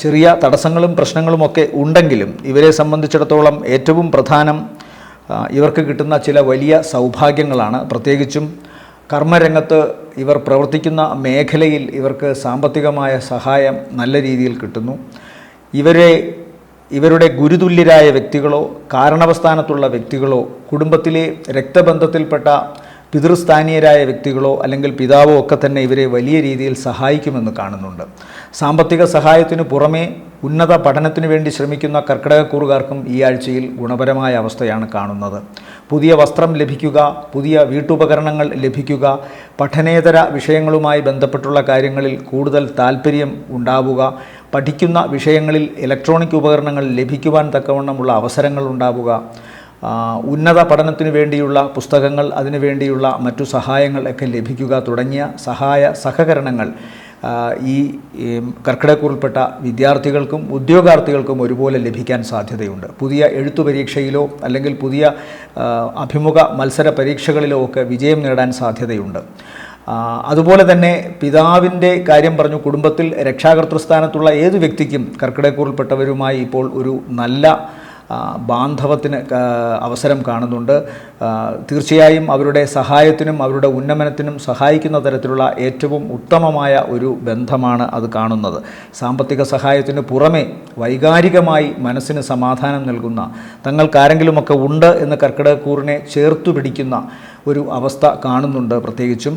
ചെറിയ തടസ്സങ്ങളും പ്രശ്നങ്ങളുമൊക്കെ ഉണ്ടെങ്കിലും ഇവരെ സംബന്ധിച്ചിടത്തോളം ഏറ്റവും പ്രധാനം ഇവർക്ക് കിട്ടുന്ന ചില വലിയ സൗഭാഗ്യങ്ങളാണ്. പ്രത്യേകിച്ചും കർമ്മരംഗത്ത് ഇവർ പ്രവർത്തിക്കുന്ന മേഖലയിൽ ഇവർക്ക് സാമ്പത്തികമായ സഹായം നല്ല രീതിയിൽ കിട്ടുന്നു. ഇവരുടെ ഗുരുതുല്യരായ വ്യക്തികളോ കാരണവസ്ഥാനത്തുള്ള വ്യക്തികളോ കുടുംബത്തിലെ രക്തബന്ധത്തിൽപ്പെട്ട പിതൃസ്ഥാനീയരായ വ്യക്തികളോ അല്ലെങ്കിൽ പിതാവോ ഒക്കെ തന്നെ ഇവരെ വലിയ രീതിയിൽ സഹായിക്കുമെന്ന് കാണുന്നുണ്ട്. സാമ്പത്തിക സഹായത്തിനു പുറമേ ഉന്നത പഠനത്തിനു വേണ്ടി ശ്രമിക്കുന്ന കർക്കിടകക്കൂറുകാർക്കും ഈ ആഴ്ചയിൽ ഗുണപരമായ അവസ്ഥയാണ് കാണുന്നത്. പുതിയ വസ്ത്രം ലഭിക്കുക, പുതിയ വീട്ടുപകരണങ്ങൾ ലഭിക്കുക, പഠനേതര വിഷയങ്ങളുമായി ബന്ധപ്പെട്ടുള്ള കാര്യങ്ങളിൽ കൂടുതൽ താല്പര്യം ഉണ്ടാവുക, പഠിക്കുന്ന വിഷയങ്ങളിൽ ഇലക്ട്രോണിക് ഉപകരണങ്ങൾ ലഭിക്കുവാൻ തക്കവണ്ണമുള്ള അവസരങ്ങൾ ഉണ്ടാവുക, ഉന്നത പഠനത്തിനു വേണ്ടിയുള്ള പുസ്തകങ്ങൾ, അതിനുവേണ്ടിയുള്ള മറ്റു സഹായങ്ങൾ ഒക്കെ ലഭിക്കുക തുടങ്ങിയ സഹകരണങ്ങൾ ഈ കർക്കിടകക്കൂറിൽപ്പെട്ട വിദ്യാർത്ഥികൾക്കും ഉദ്യോഗാർത്ഥികൾക്കും ഒരുപോലെ ലഭിക്കാൻ സാധ്യതയുണ്ട്. പുതിയ എഴുത്തു പരീക്ഷയിലോ അല്ലെങ്കിൽ പുതിയ അഭിമുഖ മത്സര പരീക്ഷകളിലോ ഒക്കെ വിജയം നേടാൻ സാധ്യതയുണ്ട്. അതുപോലെ തന്നെ പിതാവിൻ്റെ കാര്യം പറഞ്ഞു. കുടുംബത്തിൽ രക്ഷാകർതൃസ്ഥാനത്തുള്ള ഏതു വ്യക്തിക്കും കർക്കിടകക്കൂറിൽപ്പെട്ടവരുമായി ഇപ്പോൾ ഒരു നല്ല ബാന്ധവത്തിന് അവസരം കാണുന്നുണ്ട്. തീർച്ചയായും അവരുടെ സഹായത്തിനും അവരുടെ ഉന്നമനത്തിനും സഹായിക്കുന്ന തരത്തിലുള്ള ഏറ്റവും ഉത്തമമായ ഒരു ബന്ധമാണ് അത് കാണുന്നത്. സാമ്പത്തിക സഹായത്തിന് പുറമെ വൈകാരികമായി മനസ്സിന് സമാധാനം നൽകുന്ന, തങ്ങൾക്കാരെങ്കിലുമൊക്കെ ഉണ്ട് എന്ന് കർക്കിടകക്കൂറിനെ ചേർത്തു പിടിക്കുന്ന ഒരു അവസ്ഥ കാണുന്നുണ്ട്. പ്രത്യേകിച്ചും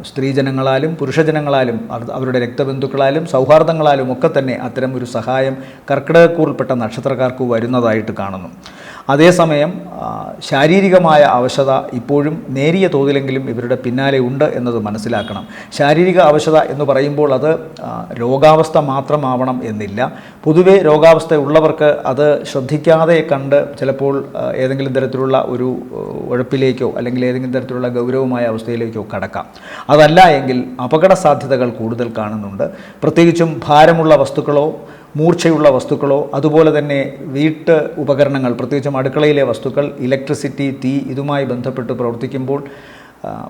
സ്ത്രീജനങ്ങളാലും പുരുഷജനങ്ങളാലും അവരുടെ രക്തബന്ധുക്കളാലും സൗഹാർദ്ദങ്ങളാലും ഒക്കെ തന്നെ അത്തരം ഒരു സഹായം കർക്കിടകക്കൂറിൽപ്പെട്ട നക്ഷത്രക്കാർക്ക് വരുന്നതായിട്ട് കാണുന്നു. അതേസമയം ശാരീരികമായ അവശത ഇപ്പോഴും നേരിയ തോതിലെങ്കിലും ഇവരുടെ പിന്നാലെ ഉണ്ട് എന്നത് മനസ്സിലാക്കണം. ശാരീരിക അവശത എന്ന് പറയുമ്പോൾ അത് രോഗാവസ്ഥ മാത്രമാവണം എന്നില്ല. പൊതുവെ രോഗാവസ്ഥ ഉള്ളവർക്ക് അത് ശ്രദ്ധിക്കാതെ കണ്ട് ചിലപ്പോൾ ഏതെങ്കിലും തരത്തിലുള്ള ഒരു ഉഴപ്പിലേക്കോ അല്ലെങ്കിൽ ഏതെങ്കിലും തരത്തിലുള്ള ഗൗരവമായ അവസ്ഥയിലേക്കോ കടക്കാം. അതല്ല എങ്കിൽ അപകട സാധ്യതകൾ കൂടുതൽ കാണുന്നുണ്ട്. പ്രത്യേകിച്ചും ഭാരമുള്ള വസ്തുക്കളോ മൂർച്ചയുള്ള വസ്തുക്കളോ അതുപോലെ തന്നെ വീട്ട് ഉപകരണങ്ങൾ, പ്രത്യേകിച്ചും അടുക്കളയിലെ വസ്തുക്കൾ, ഇലക്ട്രിസിറ്റി, തീ, ഇതുമായി ബന്ധപ്പെട്ട് പ്രവർത്തിക്കുമ്പോൾ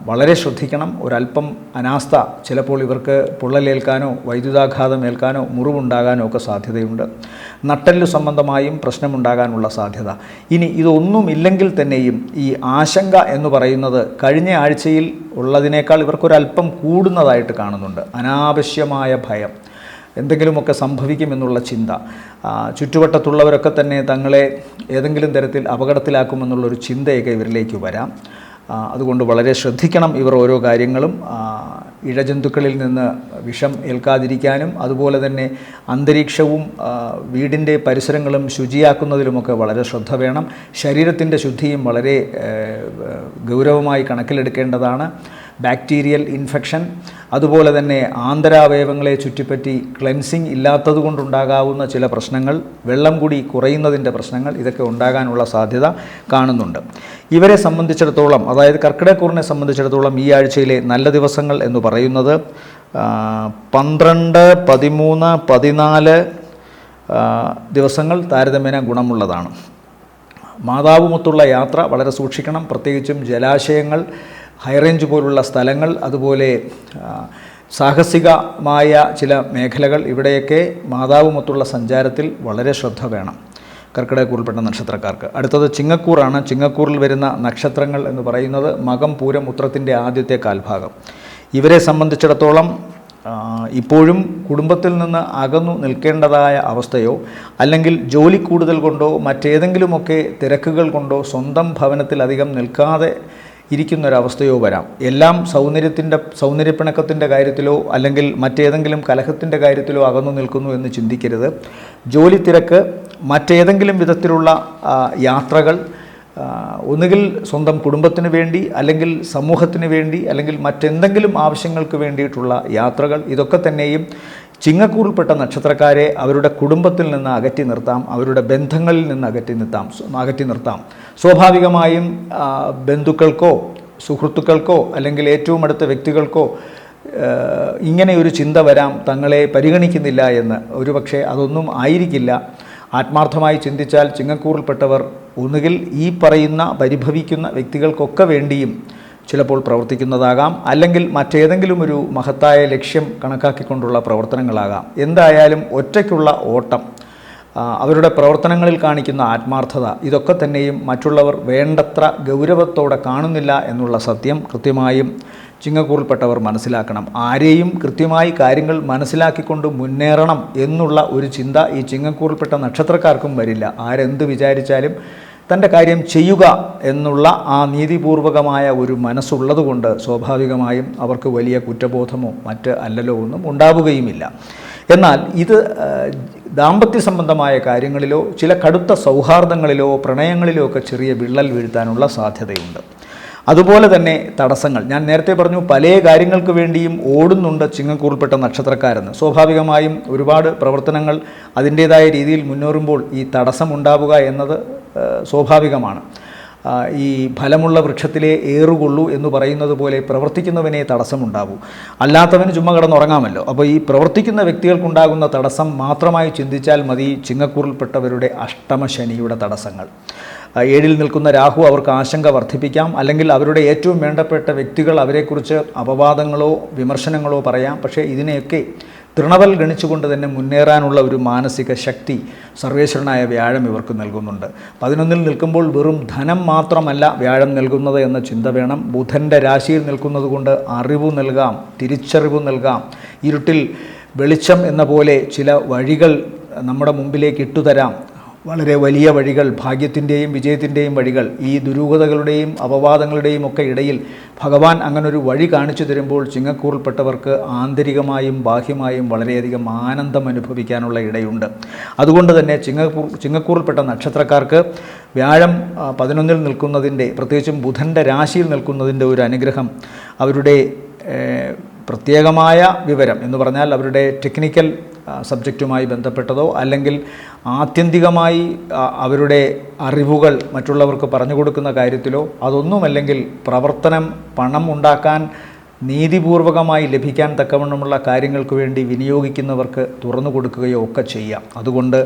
വളരെ ശ്രദ്ധിക്കണം. ഒരല്പം അനാസ്ഥ ചിലപ്പോൾ ഇവർക്ക് പൊള്ളലേൽക്കാനോ വൈദ്യുതാഘാതം ഏൽക്കാനോ മുറിവുണ്ടാകാനോ ഒക്കെ സാധ്യതയുണ്ട്. നട്ടെല്ലു സംബന്ധമായും പ്രശ്നമുണ്ടാകാനുള്ള സാധ്യത. ഇനി ഇതൊന്നുമില്ലെങ്കിൽ തന്നെയും ഈ ആശങ്ക എന്ന് പറയുന്നത് കഴിഞ്ഞ ആഴ്ചയിൽ ഉള്ളതിനേക്കാൾ ഇവർക്കൊരല്പം കൂടുന്നതായിട്ട് കാണുന്നുണ്ട്. അനാവശ്യമായ ഭയം, എന്തെങ്കിലുമൊക്കെ സംഭവിക്കുമെന്നുള്ള ചിന്ത, ചുറ്റുവട്ടത്തുള്ളവരൊക്കെ തന്നെ തങ്ങളെ ഏതെങ്കിലും തരത്തിൽ അപകടത്തിലാക്കുമെന്നുള്ളൊരു ചിന്തയൊക്കെ ഇവരിലേക്ക് വരാം. അതുകൊണ്ട് വളരെ ശ്രദ്ധിക്കണം ഇവർ ഓരോ കാര്യങ്ങളും. ഇഴജന്തുക്കളിൽ നിന്ന് വിഷം ഏൽക്കാതിരിക്കാനും അതുപോലെ തന്നെ അന്തരീക്ഷവും വീടിൻ്റെ പരിസരങ്ങളും ശുചിയാക്കുന്നതിലുമൊക്കെ വളരെ ശ്രദ്ധ വേണം. ശരീരത്തിൻ്റെ ശുദ്ധിയും വളരെ ഗൗരവമായി കണക്കിലെടുക്കേണ്ടതാണ്. ബാക്ടീരിയൽ ഇൻഫെക്ഷൻ, അതുപോലെ തന്നെ ആന്തരാവയവങ്ങളെ ചുറ്റിപ്പറ്റി ക്ലെൻസിങ് ഇല്ലാത്തത് കൊണ്ടുണ്ടാകാവുന്ന ചില പ്രശ്നങ്ങൾ, വെള്ളം കൂടി കുറയുന്നതിൻ്റെ പ്രശ്നങ്ങൾ, ഇതൊക്കെ ഉണ്ടാകാനുള്ള സാധ്യത കാണുന്നുണ്ട്. ഇവരെ സംബന്ധിച്ചിടത്തോളം, അതായത് കർക്കിടകക്കൂറിനെ സംബന്ധിച്ചിടത്തോളം ഈ ആഴ്ചയിലെ നല്ല ദിവസങ്ങൾ എന്ന് പറയുന്നത് 12, 13, 14 ദിവസങ്ങൾ താരതമ്യേന ഗുണമുള്ളതാണ്. മാതാവുമൊത്തുള്ള യാത്ര വളരെ സൂക്ഷിക്കണം. പ്രത്യേകിച്ചും ജലാശയങ്ങൾ, ഹൈറേഞ്ച് പോലുള്ള സ്ഥലങ്ങൾ, അതുപോലെ സാഹസികമായ ചില മേഖലകൾ, ഇവിടെയൊക്കെ മാതാവുമൊത്തുള്ള സഞ്ചാരത്തിൽ വളരെ ശ്രദ്ധ വേണം കർക്കിടകക്കൂറിൽപ്പെട്ട നക്ഷത്രക്കാർക്ക്. അടുത്തത് ചിങ്ങക്കൂറാണ്. ചിങ്ങക്കൂറിൽ വരുന്ന നക്ഷത്രങ്ങൾ എന്ന് പറയുന്നത് മകം, പൂരം, ഉത്രത്തിൻ്റെ ആദ്യത്തെ കാൽഭാഗം. ഇവരെ സംബന്ധിച്ചിടത്തോളം ഇപ്പോഴും കുടുംബത്തിൽ നിന്ന് അകന്നു നിൽക്കേണ്ടതായ അവസ്ഥയോ അല്ലെങ്കിൽ ജോലി കൂടുതൽ കൊണ്ടോ മറ്റേതെങ്കിലുമൊക്കെ തിരക്കുകൾ കൊണ്ടോ സ്വന്തം ഭവനത്തിൽ അധികം നിൽക്കാതെ ഇരിക്കുന്നൊരവസ്ഥയോ വരാം. എല്ലാം സൗന്ദര്യപ്പിണക്കത്തിൻ്റെ കാര്യത്തിലോ അല്ലെങ്കിൽ മറ്റേതെങ്കിലും കലഹത്തിൻ്റെ കാര്യത്തിലോ അകന്നു നിൽക്കുന്നു എന്ന് ചിന്തിക്കരുത്. ജോലി തിരക്ക്, മറ്റേതെങ്കിലും വിധത്തിലുള്ള യാത്രകൾ, ഒന്നുകിൽ സ്വന്തം കുടുംബത്തിന് വേണ്ടി അല്ലെങ്കിൽ സമൂഹത്തിന് വേണ്ടി അല്ലെങ്കിൽ മറ്റെന്തെങ്കിലും ആവശ്യങ്ങൾക്ക് വേണ്ടിയിട്ടുള്ള യാത്രകൾ, ഇതൊക്കെ തന്നെയും ചിങ്ങക്കൂറിൽപ്പെട്ട നക്ഷത്രക്കാരെ അവരുടെ കുടുംബത്തിൽ നിന്ന് അകറ്റി നിർത്താം, അവരുടെ ബന്ധങ്ങളിൽ നിന്ന് അകറ്റി നിർത്താം. സ്വാഭാവികമായും ബന്ധുക്കൾക്കോ സുഹൃത്തുക്കൾക്കോ അല്ലെങ്കിൽ ഏറ്റവും അടുത്ത വ്യക്തികൾക്കോ ഇങ്ങനെ ഒരു ചിന്ത വരാം, തങ്ങളെ പരിഗണിക്കുന്നില്ല എന്ന്. ഒരുപക്ഷെ അതൊന്നും ആയിരിക്കില്ല. ആത്മാർത്ഥമായി ചിന്തിച്ചാൽ ചിങ്ങക്കൂറിൽപ്പെട്ടവർ ഒന്നുകിൽ ഈ പറയുന്ന പരിഭവിക്കുന്ന വ്യക്തികൾക്കൊക്കെ വേണ്ടിയും ചിലപ്പോൾ പ്രവർത്തിക്കുന്നതാകാം, അല്ലെങ്കിൽ മറ്റേതെങ്കിലും ഒരു മഹത്തായ ലക്ഷ്യം കണക്കാക്കിക്കൊണ്ടുള്ള പ്രവർത്തനങ്ങളാകാം. എന്തായാലും ഒറ്റയ്ക്കുള്ള ഓട്ടം, അവരുടെ പ്രവർത്തനങ്ങളിൽ കാണിക്കുന്ന ആത്മാർത്ഥത, ഇതൊക്കെ തന്നെയും മറ്റുള്ളവർ വേണ്ടത്ര ഗൗരവത്തോടെ കാണുന്നില്ല എന്നുള്ള സത്യം കൃത്യമായും ചിങ്ങക്കൂറിൽപ്പെട്ടവർ മനസ്സിലാക്കണം. ആരെയും കൃത്യമായി കാര്യങ്ങൾ മനസ്സിലാക്കിക്കൊണ്ട് മുന്നേറണം എന്നുള്ള ഒരു ചിന്ത ഈ ചിങ്ങക്കൂറിൽപ്പെട്ട നക്ഷത്രക്കാർക്കും വരില്ല. ആരെന്ത് വിചാരിച്ചാലും തൻ്റെ കാര്യം ചെയ്യുക എന്നുള്ള ആ നീതിപൂർവകമായ ഒരു മനസ്സുള്ളതുകൊണ്ട് സ്വാഭാവികമായും അവർക്ക് വലിയ കുറ്റബോധമോ മറ്റ് അല്ലലോ ഒന്നും ഉണ്ടാവുകയുമില്ല. എന്നാൽ ഇത് ദാമ്പത്യ സംബന്ധമായ കാര്യങ്ങളിലോ ചില കടുത്ത സൗഹാർദ്ദങ്ങളിലോ പ്രണയങ്ങളിലോ ഒക്കെ ചെറിയ വിള്ളൽ വീഴ്ത്താനുള്ള സാധ്യതയുണ്ട്. അതുപോലെ തന്നെ തടസ്സങ്ങൾ, ഞാൻ നേരത്തെ പറഞ്ഞു പല കാര്യങ്ങൾക്ക് വേണ്ടിയും ഓടുന്നുണ്ട് ചിങ്ങക്കൂറിൽപ്പെട്ട നക്ഷത്രക്കാരെന്ന്. സ്വാഭാവികമായും ഒരുപാട് പ്രവർത്തനങ്ങൾ അതിൻ്റേതായ രീതിയിൽ മുന്നേറുമ്പോൾ ഈ തടസ്സമുണ്ടാവുക എന്നത് സ്വാഭാവികമാണ്. ഈ ഫലമുള്ള വൃക്ഷത്തിലെ ഏറുകൊള്ളൂ എന്ന് പറയുന്നത് പോലെ പ്രവർത്തിക്കുന്നവനെ തടസ്സമുണ്ടാവൂ, അല്ലാത്തവന് ചുമ്മാ കിടന്നുറങ്ങാമല്ലോ. അപ്പോൾ ഈ പ്രവർത്തിക്കുന്ന വ്യക്തികൾക്കുണ്ടാകുന്ന തടസ്സം മാത്രമായി ചിന്തിച്ചാൽ മതി ചിങ്ങക്കൂറിൽപ്പെട്ടവരുടെ അഷ്ടമശനിയുടെ തടസ്സങ്ങൾ. 7-ൽ നിൽക്കുന്ന രാഹു അവർക്ക് ആശങ്ക വർദ്ധിപ്പിക്കാം, അല്ലെങ്കിൽ അവരുടെ ഏറ്റവും വേണ്ടപ്പെട്ട വ്യക്തികൾ അവരെക്കുറിച്ച് അപവാദങ്ങളോ വിമർശനങ്ങളോ പറയാം. പക്ഷേ ഇതിനെയൊക്കെ തൃണവൽ ഗണിച്ചുകൊണ്ട് തന്നെ മുന്നേറാനുള്ള ഒരു മാനസിക ശക്തി സർവേശ്വരനായ വ്യാഴം ഇവർക്ക് നൽകുന്നുണ്ട്. 11-ൽ നിൽക്കുമ്പോൾ വെറും ധനം മാത്രമല്ല വ്യാഴം നൽകുന്നത് എന്ന ചിന്ത വേണം. ബുധൻ്റെ രാശിയിൽ നിൽക്കുന്നത് കൊണ്ട് അറിവ് നൽകാം, തിരിച്ചറിവ് നൽകാം. ഇരുട്ടിൽ വെളിച്ചം എന്ന പോലെ ചില വഴികൾ നമ്മുടെ മുമ്പിലേക്ക് ഇട്ടുതരാം. വളരെ വലിയ വഴികൾ, ഭാഗ്യത്തിൻ്റെയും വിജയത്തിൻ്റെയും വഴികൾ. ഈ ദുരൂഹതകളുടെയും അപവാദങ്ങളുടെയും ഒക്കെ ഇടയിൽ ഭഗവാൻ അങ്ങനൊരു വഴി കാണിച്ചു തരുമ്പോൾ ചിങ്ങക്കൂറിൽപ്പെട്ടവർക്ക് ആന്തരികമായും ബാഹ്യമായും വളരെയധികം ആനന്ദം അനുഭവിക്കാനുള്ള ഇടയുണ്ട്. അതുകൊണ്ട് തന്നെ ചിങ്ങക്കൂറിൽപ്പെട്ട നക്ഷത്രക്കാർക്ക് വ്യാഴം 11-ൽ നിൽക്കുന്നതിൻ്റെ, പ്രത്യേകിച്ചും ബുധൻ്റെ രാശിയിൽ നിൽക്കുന്നതിൻ്റെ ഒരു അനുഗ്രഹം അവരുടെ പ്രത്യേകമായ വിവരം എന്ന് പറഞ്ഞാൽ അവരുടെ ടെക്നിക്കൽ സബ്ജക്റ്റുമായി ബന്ധപ്പെട്ടതോ അല്ലെങ്കിൽ ആത്യന്തികമായി അവരുടെ അറിവുകൾ മറ്റുള്ളവർക്ക് പറഞ്ഞു കൊടുക്കുന്ന കാര്യത്തിലോ അതൊന്നുമല്ലെങ്കിൽ പ്രവർത്തനം പണം ഉണ്ടാക്കാൻ നീതിപൂർവകമായി ലഭിക്കാൻ തക്കവണ്ണമുള്ള കാര്യങ്ങൾക്ക് വേണ്ടി വിനിയോഗിക്കുന്നവർക്ക് തുറന്നു കൊടുക്കുകയോ ഒക്കെ ചെയ്യാം. അതുകൊണ്ട്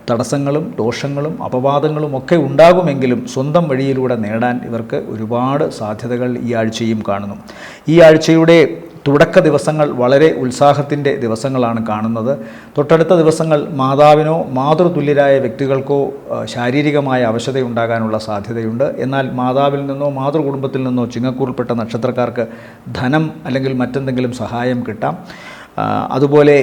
തടസ്സങ്ങളും ദോഷങ്ങളും അപവാദങ്ങളും ഒക്കെ ഉണ്ടാകുമെങ്കിലും സ്വന്തം വഴിയിലൂടെ നേടാൻ ഇവർക്ക് ഒരുപാട് സാധ്യതകൾ ഈ ആഴ്ചയും കാണുന്നു. ഈ ആഴ്ചയുടെ തുടക്ക ദിവസങ്ങൾ വളരെ ഉത്സാഹത്തിൻ്റെ ദിവസങ്ങളാണ് കാണുന്നത്. തൊട്ടടുത്ത ദിവസങ്ങൾ മാതാവിനോ മാതൃതുല്യരായ വ്യക്തികൾക്കോ ശാരീരികമായ അവശതയുണ്ടാകാനുള്ള സാധ്യതയുണ്ട്. എന്നാൽ മാതാവിൽ നിന്നോ മാതൃകുടുംബത്തിൽ നിന്നോ ചിങ്ങക്കൂറിൽപ്പെട്ട നക്ഷത്രക്കാർക്ക് ധനം അല്ലെങ്കിൽ മറ്റെന്തെങ്കിലും സഹായം കിട്ടാം. അതുപോലെ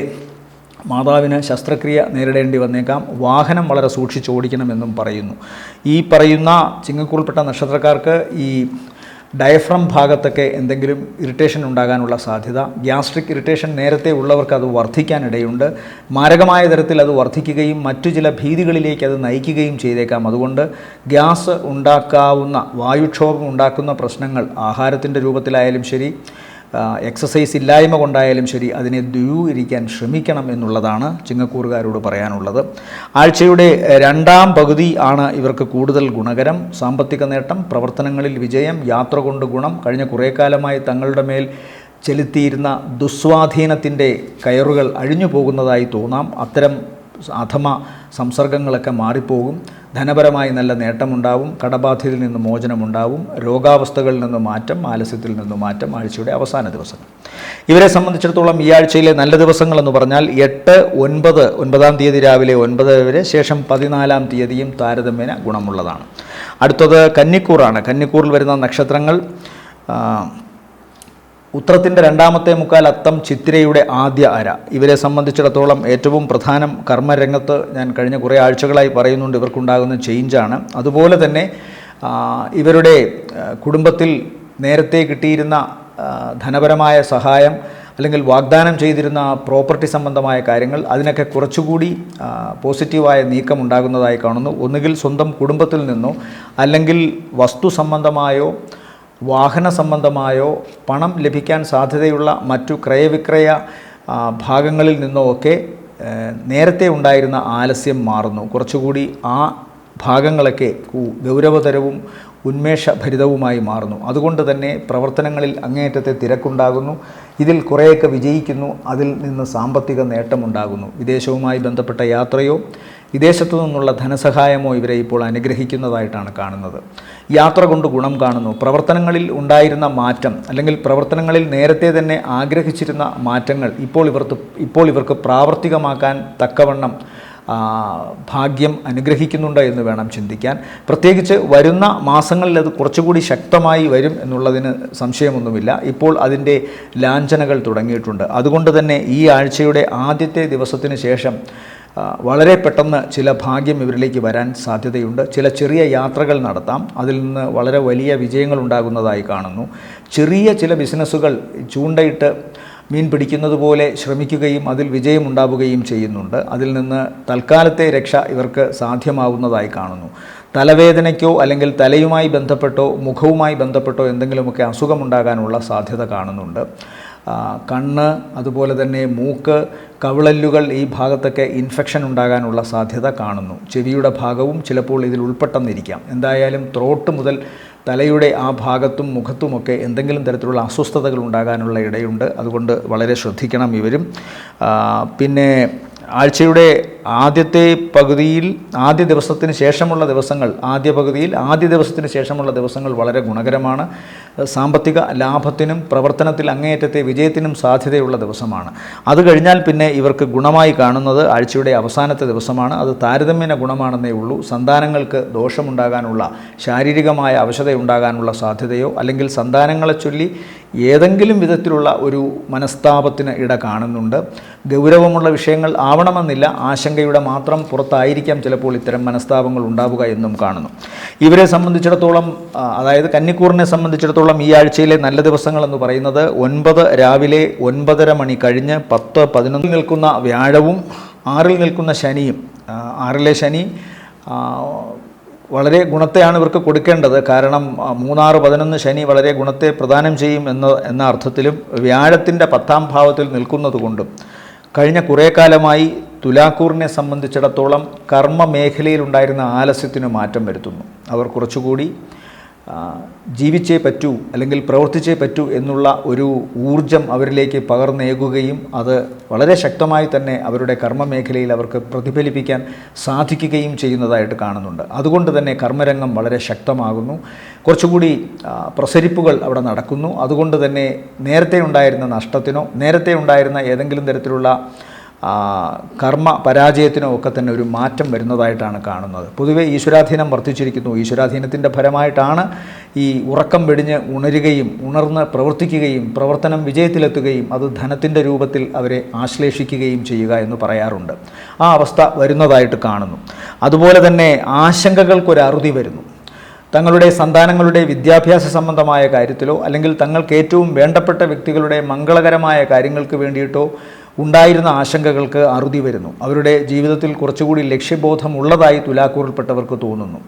മാതാവിന് ശസ്ത്രക്രിയ നേരിടേണ്ടി വന്നേക്കാം. വാഹനം വളരെ സൂക്ഷിച്ചോടിക്കണമെന്നും പറയുന്നു. ഈ പറയുന്ന ചിങ്ങക്കൂറിൽപ്പെട്ട നക്ഷത്രക്കാർക്ക് ഈ ഡയഫ്രം ഭാഗത്തൊക്കെ എന്തെങ്കിലും ഇറിറ്റേഷൻ ഉണ്ടാകാനുള്ള സാധ്യത, ഗ്യാസ്ട്രിക് ഇറിറ്റേഷൻ നേരത്തെ ഉള്ളവർക്ക് അത് വർദ്ധിക്കാനിടയുണ്ട്. മാരകമായ തരത്തിൽ അത് വർദ്ധിക്കുകയും മറ്റു ചില ഭീതികളിലേക്ക് അത് നയിക്കുകയും ചെയ്തേക്കാം. അതുകൊണ്ട് ഗ്യാസ് ഉണ്ടാക്കാവുന്ന, വായുക്ഷോഭം ഉണ്ടാക്കുന്ന പ്രശ്നങ്ങൾ ആഹാരത്തിൻ്റെ രൂപത്തിലായാലും ശരി, എക്സസൈസ് ഇല്ലായ്മ കൊണ്ടായാലും ശരി, അതിനെ ദൂരീകരിക്കാൻ ശ്രമിക്കണം എന്നുള്ളതാണ് ചിങ്ങക്കൂറുകാരോട് പറയാനുള്ളത്. ആഴ്ചയുടെ രണ്ടാം പകുതി ആണ് ഇവർക്ക് കൂടുതൽ ഗുണകരം. സാമ്പത്തിക നേട്ടം, പ്രവർത്തനങ്ങളിൽ വിജയം, യാത്ര കൊണ്ട് ഗുണം. കഴിഞ്ഞ കുറേ കാലമായി തങ്ങളുടെ മേൽ ചെലുത്തിയിരുന്ന ദുസ്വാധീനത്തിൻ്റെ കയറുകൾ അഴിഞ്ഞു പോകുന്നതായി തോന്നാം. അത്തരം അധമ സംസർഗങ്ങളൊക്കെ മാറിപ്പോകും. ധനപരമായി നല്ല നേട്ടമുണ്ടാവും. കടബാധ്യതയിൽ നിന്ന് മോചനമുണ്ടാവും. രോഗാവസ്ഥകളിൽ നിന്ന് മാറ്റം, ആലസ്യത്തിൽ നിന്ന് മാറ്റം. ആഴ്ചയുടെ അവസാന ദിവസങ്ങൾ ഇവരെ സംബന്ധിച്ചിടത്തോളം ഈ ആഴ്ചയിലെ നല്ല ദിവസങ്ങളെന്ന് പറഞ്ഞാൽ 8, 9, 9-ാം തീയതി രാവിലെ 9 വരെ, ശേഷം 14-ാം തീയതിയും താരതമ്യേന ഗുണമുള്ളതാണ്. അടുത്തത് കന്നിക്കൂറാണ്. കന്നിക്കൂറിൽ വരുന്ന നക്ഷത്രങ്ങൾ ഉത്രത്തിൻ്റെ 2ാമത്തെ മുക്കാൽ, അത്തം, ചിത്തിരയുടെ ആദ്യ അര. ഇവരെ സംബന്ധിച്ചിടത്തോളം ഏറ്റവും പ്രധാനം കർമ്മരംഗത്ത് ഞാൻ കഴിഞ്ഞ കുറേ ആഴ്ചകളായി പറയുന്നുണ്ട് ഇവർക്കുണ്ടാകുന്ന ചേഞ്ചാണ്. അതുപോലെ തന്നെ ഇവരുടെ കുടുംബത്തിൽ നേരത്തെ കിട്ടിയിരുന്ന ധനപരമായ സഹായം അല്ലെങ്കിൽ വാഗ്ദാനം ചെയ്തിരുന്ന പ്രോപ്പർട്ടി സംബന്ധമായ കാര്യങ്ങൾ, അതിനൊക്കെ കുറച്ചുകൂടി പോസിറ്റീവായ നീക്കം ഉണ്ടാകുന്നതായി കാണുന്നു. ഒന്നുകിൽ സ്വന്തം കുടുംബത്തിൽ നിന്നോ അല്ലെങ്കിൽ വസ്തു സംബന്ധമായോ വാഹന സംബന്ധമായോ പണം ലഭിക്കാൻ സാധ്യതയുള്ള മറ്റു ക്രയവിക്രയ ഭാഗങ്ങളിൽ നിന്നോ ഒക്കെ നേരത്തെ ഉണ്ടായിരുന്ന ആലസ്യം മാറുന്നു. കുറച്ചുകൂടി ആ ഭാഗങ്ങളൊക്കെ ഗൗരവതരവും ഉന്മേഷഭരിതവുമായി മാറുന്നു. അതുകൊണ്ട് തന്നെ പ്രവർത്തനങ്ങളിൽ അങ്ങേയറ്റത്തെ തിരക്കുണ്ടാകുന്നു. ഇതിൽ കുറേയൊക്കെ വിജയിക്കുന്നു. അതിൽ നിന്ന് സാമ്പത്തിക നേട്ടമുണ്ടാകുന്നു. വിദേശവുമായി ബന്ധപ്പെട്ട യാത്രയോ വിദേശത്തു നിന്നുള്ള ധനസഹായമോ ഇവരെ ഇപ്പോൾ അനുഗ്രഹിക്കുന്നതായിട്ടാണ് കാണുന്നത്. യാത്ര കൊണ്ട് ഗുണം കാണുന്നു. പ്രവർത്തനങ്ങളിൽ ഉണ്ടായിരുന്ന മാറ്റം അല്ലെങ്കിൽ പ്രവർത്തനങ്ങളിൽ നേരത്തെ തന്നെ ആഗ്രഹിച്ചിരുന്ന മാറ്റങ്ങൾ ഇപ്പോൾ ഇവർക്ക് പ്രാവർത്തികമാക്കാൻ തക്കവണ്ണം ഭാഗ്യം അനുഗ്രഹിക്കുന്നുണ്ട് എന്ന് വേണം ചിന്തിക്കാൻ. പ്രത്യേകിച്ച് വരുന്ന മാസങ്ങളിൽ അത് കുറച്ചുകൂടി ശക്തമായി വരും എന്നുള്ളതിന് സംശയമൊന്നുമില്ല. ഇപ്പോൾ അതിൻ്റെ ലാഞ്ചനകൾ തുടങ്ങിയിട്ടുണ്ട്. അതുകൊണ്ട് തന്നെ ഈ ആഴ്ചയുടെ ആദ്യത്തെ ദിവസത്തിന് ശേഷം വളരെ പെട്ടെന്ന് ചില ഭാഗ്യം ഇവരിലേക്ക് വരാൻ സാധ്യതയുണ്ട്. ചില ചെറിയ യാത്രകൾ നടത്താം. അതിൽ നിന്ന് വളരെ വലിയ വിജയങ്ങൾ ഉണ്ടാകുന്നതായി കാണുന്നു. ചെറിയ ചില ബിസിനസ്സുകൾ ചൂണ്ടയിട്ട് മീൻ പിടിക്കുന്നത് പോലെ ശ്രമിക്കുകയും അതിൽ വിജയമുണ്ടാവുകയും ചെയ്യുന്നുണ്ട്. അതിൽ നിന്ന് തൽക്കാലത്തെ രക്ഷ ഇവർക്ക് സാധ്യമാവുന്നതായി കാണുന്നു. തലവേദനയ്ക്കോ അല്ലെങ്കിൽ തലയുമായി ബന്ധപ്പെട്ടോ മുഖവുമായി ബന്ധപ്പെട്ടോ എന്തെങ്കിലുമൊക്കെ അസുഖമുണ്ടാകാനുള്ള സാധ്യത കാണുന്നുണ്ട്. കണ്ണ്, അതുപോലെ തന്നെ മൂക്ക്, കവിളല്ലുകൾ, ഈ ഭാഗത്തൊക്കെ ഇൻഫെക്ഷൻ ഉണ്ടാകാനുള്ള സാധ്യത കാണുന്നു. ചെവിയുടെ ഭാഗവും ചിലപ്പോൾ ഇതിൽ ഉൾപ്പെട്ടെന്നിരിക്കാം. എന്തായാലും ത്രോട്ട് മുതൽ തലയുടെ ആ ഭാഗത്തും മുഖത്തുമൊക്കെ എന്തെങ്കിലും തരത്തിലുള്ള അസ്വസ്ഥതകൾ ഉണ്ടാകാനുള്ള ഇടയുണ്ട്. അതുകൊണ്ട് വളരെ ശ്രദ്ധിക്കണം ഇവരും. പിന്നെ ആഴ്ചയുടെ ആദ്യത്തെ പകുതിയിൽ ആദ്യ ദിവസത്തിന് ശേഷമുള്ള ദിവസങ്ങൾ ആദ്യ ദിവസത്തിന് ശേഷമുള്ള ദിവസങ്ങൾ വളരെ ഗുണകരമാണ്. സാമ്പത്തിക ലാഭത്തിനും പ്രവർത്തനത്തിൽ അങ്ങേയറ്റത്തെ വിജയത്തിനും സാധ്യതയുള്ള ദിവസമാണ്. അത് കഴിഞ്ഞാൽ പിന്നെ ഇവർക്ക് ഗുണമായി കാണുന്നത് ആഴ്ചയുടെ അവസാനത്തെ ദിവസമാണ്. അത് താരതമ്യേന ഗുണമാണെന്നേ ഉള്ളൂ. സന്താനങ്ങൾക്ക് ദോഷമുണ്ടാകാനുള്ള, ശാരീരികമായ അവശതയുണ്ടാകാനുള്ള സാധ്യതയോ അല്ലെങ്കിൽ സന്താനങ്ങളെ ചൊല്ലി ഏതെങ്കിലും വിധത്തിലുള്ള ഒരു മനസ്താപത്തിന് ഇട കാണുന്നുണ്ട്. ഗൗരവമുള്ള വിഷയങ്ങൾ ആവണമെന്നില്ല, ആശങ്കയുടെ മാത്രം പുറത്തായിരിക്കാം ചിലപ്പോൾ ഇത്തരം മനസ്താപങ്ങൾ ഉണ്ടാവുക എന്നും കാണുന്നു. ഇവരെ സംബന്ധിച്ചിടത്തോളം, അതായത് കന്നിക്കൂറിനെ സംബന്ധിച്ചിടത്തോളം ഈ ആഴ്ചയിലെ നല്ല ദിവസങ്ങൾ എന്ന് പറയുന്നത് 9 രാവിലെ 9:30 മണി കഴിഞ്ഞ് 10-11 നിൽക്കുന്ന വ്യാഴവും 6 നിൽക്കുന്ന ശനിയും. 6 ശനി വളരെ ഗുണത്തെയാണ് ഇവർക്ക് കൊടുക്കേണ്ടത്. കാരണം 3-6-11 ശനി വളരെ ഗുണത്തെ പ്രദാനം ചെയ്യും എന്ന അർത്ഥത്തിലും വ്യാഴത്തിൻ്റെ 10ാം ഭാവത്തിൽ നിൽക്കുന്നത് കൊണ്ടും കഴിഞ്ഞ കുറേ കാലമായി തുലാക്കൂറിനെ സംബന്ധിച്ചിടത്തോളം കർമ്മ മേഖലയിലുണ്ടായിരുന്ന ആലസ്യത്തിന് മാറ്റം വരുത്തുന്നു. അവർ കുറച്ചുകൂടി ജീവിച്ചേ പറ്റൂ അല്ലെങ്കിൽ പ്രവർത്തിച്ചേ പറ്റൂ എന്നുള്ള ഒരു ഊർജം അവരിലേക്ക് പകർന്നേകുകയും അത് വളരെ ശക്തമായി തന്നെ അവരുടെ കർമ്മ മേഖലയിൽ അവർക്ക് പ്രതിഫലിപ്പിക്കാൻ സാധിക്കുകയും ചെയ്യുന്നതായിട്ട് കാണുന്നുണ്ട്. അതുകൊണ്ട് തന്നെ കർമ്മരംഗം വളരെ ശക്തമാകുന്നു. കുറച്ചുകൂടി പ്രസരിപ്പുകൾ അവിടെ നടക്കുന്നു. അതുകൊണ്ട് തന്നെ നേരത്തെ ഉണ്ടായിരുന്ന നഷ്ടത്തിനോ നേരത്തെ ഉണ്ടായിരുന്ന ഏതെങ്കിലും തരത്തിലുള്ള കർമ്മ പരാജയത്തിനോ ഒക്കെ തന്നെ ഒരു മാറ്റം വരുന്നതായിട്ടാണ് കാണുന്നത്. പൊതുവെ ഈശ്വരാധീനം വർദ്ധിച്ചിരിക്കുന്നു. ഈശ്വരാധീനത്തിൻ്റെ ഫലമായിട്ടാണ് ഈ ഉറക്കം വെടിഞ്ഞ് ഉണരുകയും ഉണർന്ന് പ്രവർത്തിക്കുകയും പ്രവർത്തനം വിജയത്തിലെത്തുകയും അത് ധനത്തിൻ്റെ രൂപത്തിൽ അവരെ ആശ്ലേഷിക്കുകയും ചെയ്യുക എന്ന് പറയാറുണ്ട്. ആ അവസ്ഥ വരുന്നതായിട്ട് കാണുന്നു. അതുപോലെ തന്നെ ആശങ്കകൾക്കൊരു അറുതി വരുന്നു. തങ്ങളുടെ സന്താനങ്ങളുടെ വിദ്യാഭ്യാസ സംബന്ധമായ കാര്യത്തിലോ അല്ലെങ്കിൽ തങ്ങൾക്ക് ഏറ്റവും വേണ്ടപ്പെട്ട വ്യക്തികളുടെ മംഗളകരമായ കാര്യങ്ങൾക്ക് വേണ്ടിയിട്ടോ ഉണ്ടായിരുന്ന ആശങ്കകൾക്ക് അറുതി വരുന്നു. അവരുടെ ജീവിതത്തിൽ കുറച്ചുകൂടി ലക്ഷ്യബോധമുള്ളതായി തുലാക്കൂറിൽപ്പെട്ടവർക്ക് തോന്നുന്നു.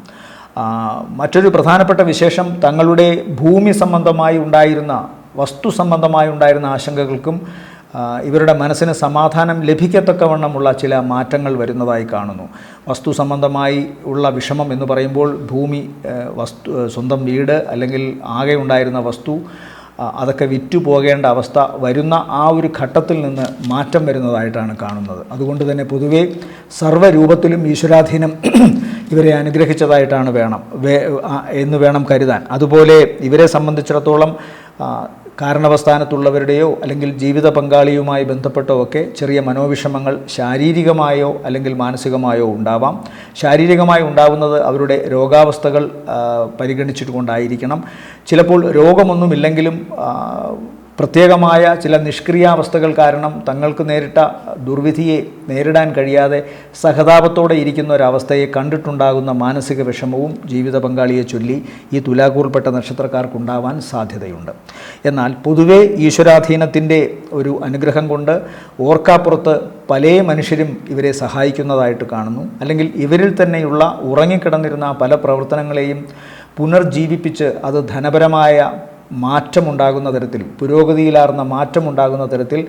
മറ്റൊരു പ്രധാനപ്പെട്ട വിശേഷം തങ്ങളുടെ ഭൂമി സംബന്ധമായി ഉണ്ടായിരുന്ന, വസ്തു സംബന്ധമായി ഉണ്ടായിരുന്ന ആശങ്കകൾക്കും ഇവരുടെ മനസ്സിന് സമാധാനം ലഭിക്കത്തക്കവണ്ണമുള്ള ചില മാറ്റങ്ങൾ വരുന്നതായി കാണുന്നു. വസ്തു സംബന്ധമായി ഉള്ള വിഷമം എന്ന് പറയുമ്പോൾ ഭൂമി, സ്വന്തം വീട് അല്ലെങ്കിൽ ആകെ ഉണ്ടായിരുന്ന വസ്തു അതൊക്കെ വിറ്റു പോകേണ്ട അവസ്ഥ വരുന്ന ആ ഒരു ഘട്ടത്തിൽ നിന്ന് മാറ്റം വരുന്നതായിട്ടാണ് കാണുന്നത്. അതുകൊണ്ട് തന്നെ പൊതുവെ സർവ്വരൂപത്തിലും ഈശ്വരാധീനം ഇവരെ അനുഗ്രഹിച്ചതായിട്ടാണ് എന്ന് വേണം കരുതാൻ. അതുപോലെ ഇവരെ സംബന്ധിച്ചിടത്തോളം കാരണവസ്ഥാനത്തുള്ളവരുടെയോ അല്ലെങ്കിൽ ജീവിത പങ്കാളിയുമായി ബന്ധപ്പെട്ടോ ഒക്കെ ചെറിയ മനോവിഷമങ്ങൾ ശാരീരികമായോ അല്ലെങ്കിൽ മാനസികമായോ ഉണ്ടാവാം. ശാരീരികമായി ഉണ്ടാവുന്നത് അവരുടെ രോഗാവസ്ഥകൾ പരിഗണിച്ചിട്ടുകൊണ്ടായിരിക്കണം. ചിലപ്പോൾ രോഗമൊന്നുമില്ലെങ്കിലും പ്രത്യേകമായ ചില നിഷ്ക്രിയാവസ്ഥകൾ കാരണം തങ്ങൾക്ക് നേരിട്ട ദുർവിധിയെ നേരിടാൻ കഴിയാതെ സഹതാപത്തോടെ ഇരിക്കുന്ന ഒരവസ്ഥയെ കണ്ടിട്ടുണ്ടാകുന്ന മാനസിക വിഷമവും ജീവിത പങ്കാളിയെ ചൊല്ലി ഈ തുലാക്കൂറിൽപ്പെട്ട നക്ഷത്രക്കാർക്കുണ്ടാവാൻ സാധ്യതയുണ്ട്. എന്നാൽ പൊതുവെ ഈശ്വരാധീനത്തിൻ്റെ ഒരു അനുഗ്രഹം കൊണ്ട് ഓർക്കാപ്പുറത്ത് പല മനുഷ്യരും ഇവരെ സഹായിക്കുന്നതായിട്ട് കാണുന്നു. അല്ലെങ്കിൽ ഇവരിൽ തന്നെയുള്ള ഉറങ്ങിക്കിടന്നിരുന്ന പല പ്രവർത്തനങ്ങളെയും പുനർജീവിപ്പിച്ച് അത് ധനപരമായ മാറ്റമുണ്ടാകുന്ന തരത്തിൽ, പുരോഗതിയിലാർന്ന മാറ്റമുണ്ടാകുന്ന തരത്തിൽ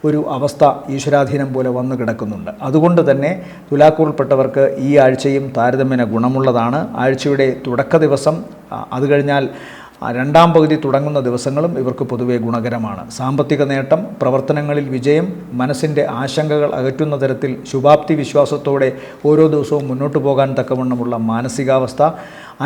ഒരു അവസ്ഥ ഈശ്വരാധീനം പോലെ വന്നു കിടക്കുന്നുണ്ട്. അതുകൊണ്ട് തന്നെ തുലാക്കൂറിൽപ്പെട്ടവർക്ക് ഈ ആഴ്ചയും താരതമ്യേന ഗുണമുള്ളതാണ്. ആഴ്ചയുടെ തുടക്ക ദിവസം, അത് കഴിഞ്ഞാൽ രണ്ടാം പകുതി തുടങ്ങുന്ന ദിവസങ്ങളും ഇവർക്ക് പൊതുവെ ഗുണകരമാണ്. സാമ്പത്തിക നേട്ടം, പ്രവർത്തനങ്ങളിൽ വിജയം, മനസ്സിൻ്റെ ആശങ്കകൾ അകറ്റുന്ന തരത്തിൽ ശുഭാപ്തി വിശ്വാസത്തോടെ ഓരോ ദിവസവും മുന്നോട്ട് പോകാൻ തക്കവണ്ണമുള്ള മാനസികാവസ്ഥ,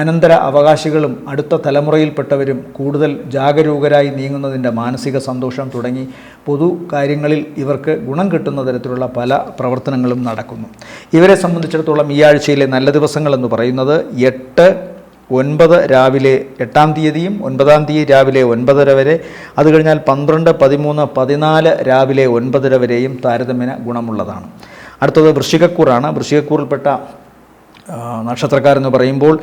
അനന്തര അവകാശികളും അടുത്ത തലമുറയിൽപ്പെട്ടവരും കൂടുതൽ ജാഗരൂകരായി നീങ്ങുന്നതിൻ്റെ മാനസിക സന്തോഷം തുടങ്ങി പൊതു കാര്യങ്ങളിൽ ഇവർക്ക് ഗുണം കിട്ടുന്ന തരത്തിലുള്ള പല പ്രവർത്തനങ്ങളും നടക്കുന്നു. ഇവരെ സംബന്ധിച്ചിടത്തോളം ഈ ആഴ്ചയിലെ നല്ല ദിവസങ്ങളെന്ന് പറയുന്നത് 8, 9 രാവിലെ 8-ാം തീയതിയും 9-ാം തീയതി രാവിലെ 9:30 വരെ, അത് കഴിഞ്ഞാൽ 12, 13, 14 രാവിലെ 9:30 വരെയും താരതമ്യേന ഗുണമുള്ളതാണ്. അടുത്തത് വൃശ്ചികക്കൂറാണ്. വൃശ്ചികക്കൂറിൽപ്പെട്ട നക്ഷത്രക്കാരെന്ന് പറയുമ്പോൾ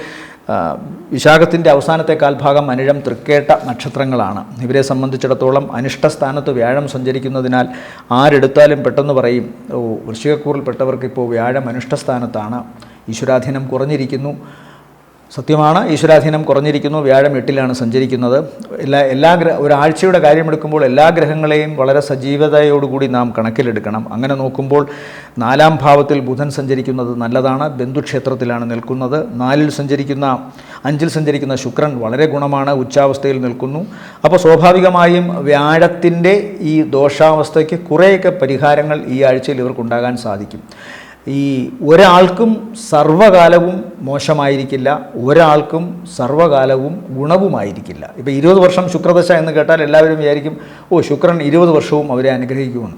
വിശാഖത്തിൻ്റെ അവസാനത്തെ കാൽഭാഗം അനിഴം, തൃക്കേട്ട നക്ഷത്രങ്ങളാണ്. ഇവരെ സംബന്ധിച്ചിടത്തോളം അനിഷ്ടസ്ഥാനത്ത് വ്യാഴം സഞ്ചരിക്കുന്നതിനാൽ ആരെടുത്താലും പെട്ടെന്ന് പറയും, വൃശ്ചികക്കൂറിൽപ്പെട്ടവർക്ക് ഇപ്പോൾ വ്യാഴം അനിഷ്ടസ്ഥാനത്താണ്, ഈശ്വരാധീനം കുറഞ്ഞിരിക്കുന്നു, സത്യമാണ്, ഈശ്വരാധീനം കുറഞ്ഞിരിക്കുന്നു. വ്യാഴം 8-ലാണ് സഞ്ചരിക്കുന്നത്. ഒരാഴ്ചയുടെ കാര്യമെടുക്കുമ്പോൾ എല്ലാ ഗ്രഹങ്ങളെയും വളരെ സജീവതയോടുകൂടി നാം കണക്കിലെടുക്കണം. അങ്ങനെ നോക്കുമ്പോൾ 4-ാം ഭാവത്തിൽ ബുധൻ സഞ്ചരിക്കുന്നത് നല്ലതാണ്. ബന്ധുക്ഷേത്രത്തിലാണ് നിൽക്കുന്നത്. 5-ൽ സഞ്ചരിക്കുന്ന ശുക്രൻ വളരെ ഗുണമാണ്, ഉച്ചാവസ്ഥയിൽ നിൽക്കുന്നു. അപ്പോൾ സ്വാഭാവികമായും വ്യാഴത്തിൻ്റെ ഈ ദോഷാവസ്ഥയ്ക്ക് കുറേയൊക്കെ പരിഹാരങ്ങൾ ഈ ആഴ്ചയിൽ ഇവർക്കുണ്ടാകാൻ സാധിക്കും. ഈ ഒരാൾക്കും സർവ്വകാലവും മോശമായിരിക്കില്ല, ഒരാൾക്കും സർവ്വകാലവും ഗുണവുമായിരിക്കില്ല. ഇപ്പോൾ 20 വർഷം ശുക്രദശ എന്ന് കേട്ടാൽ എല്ലാവരും വിചാരിക്കും, ശുക്രൻ 20 വർഷവും അവരെ അനുഗ്രഹിക്കുമെന്ന്.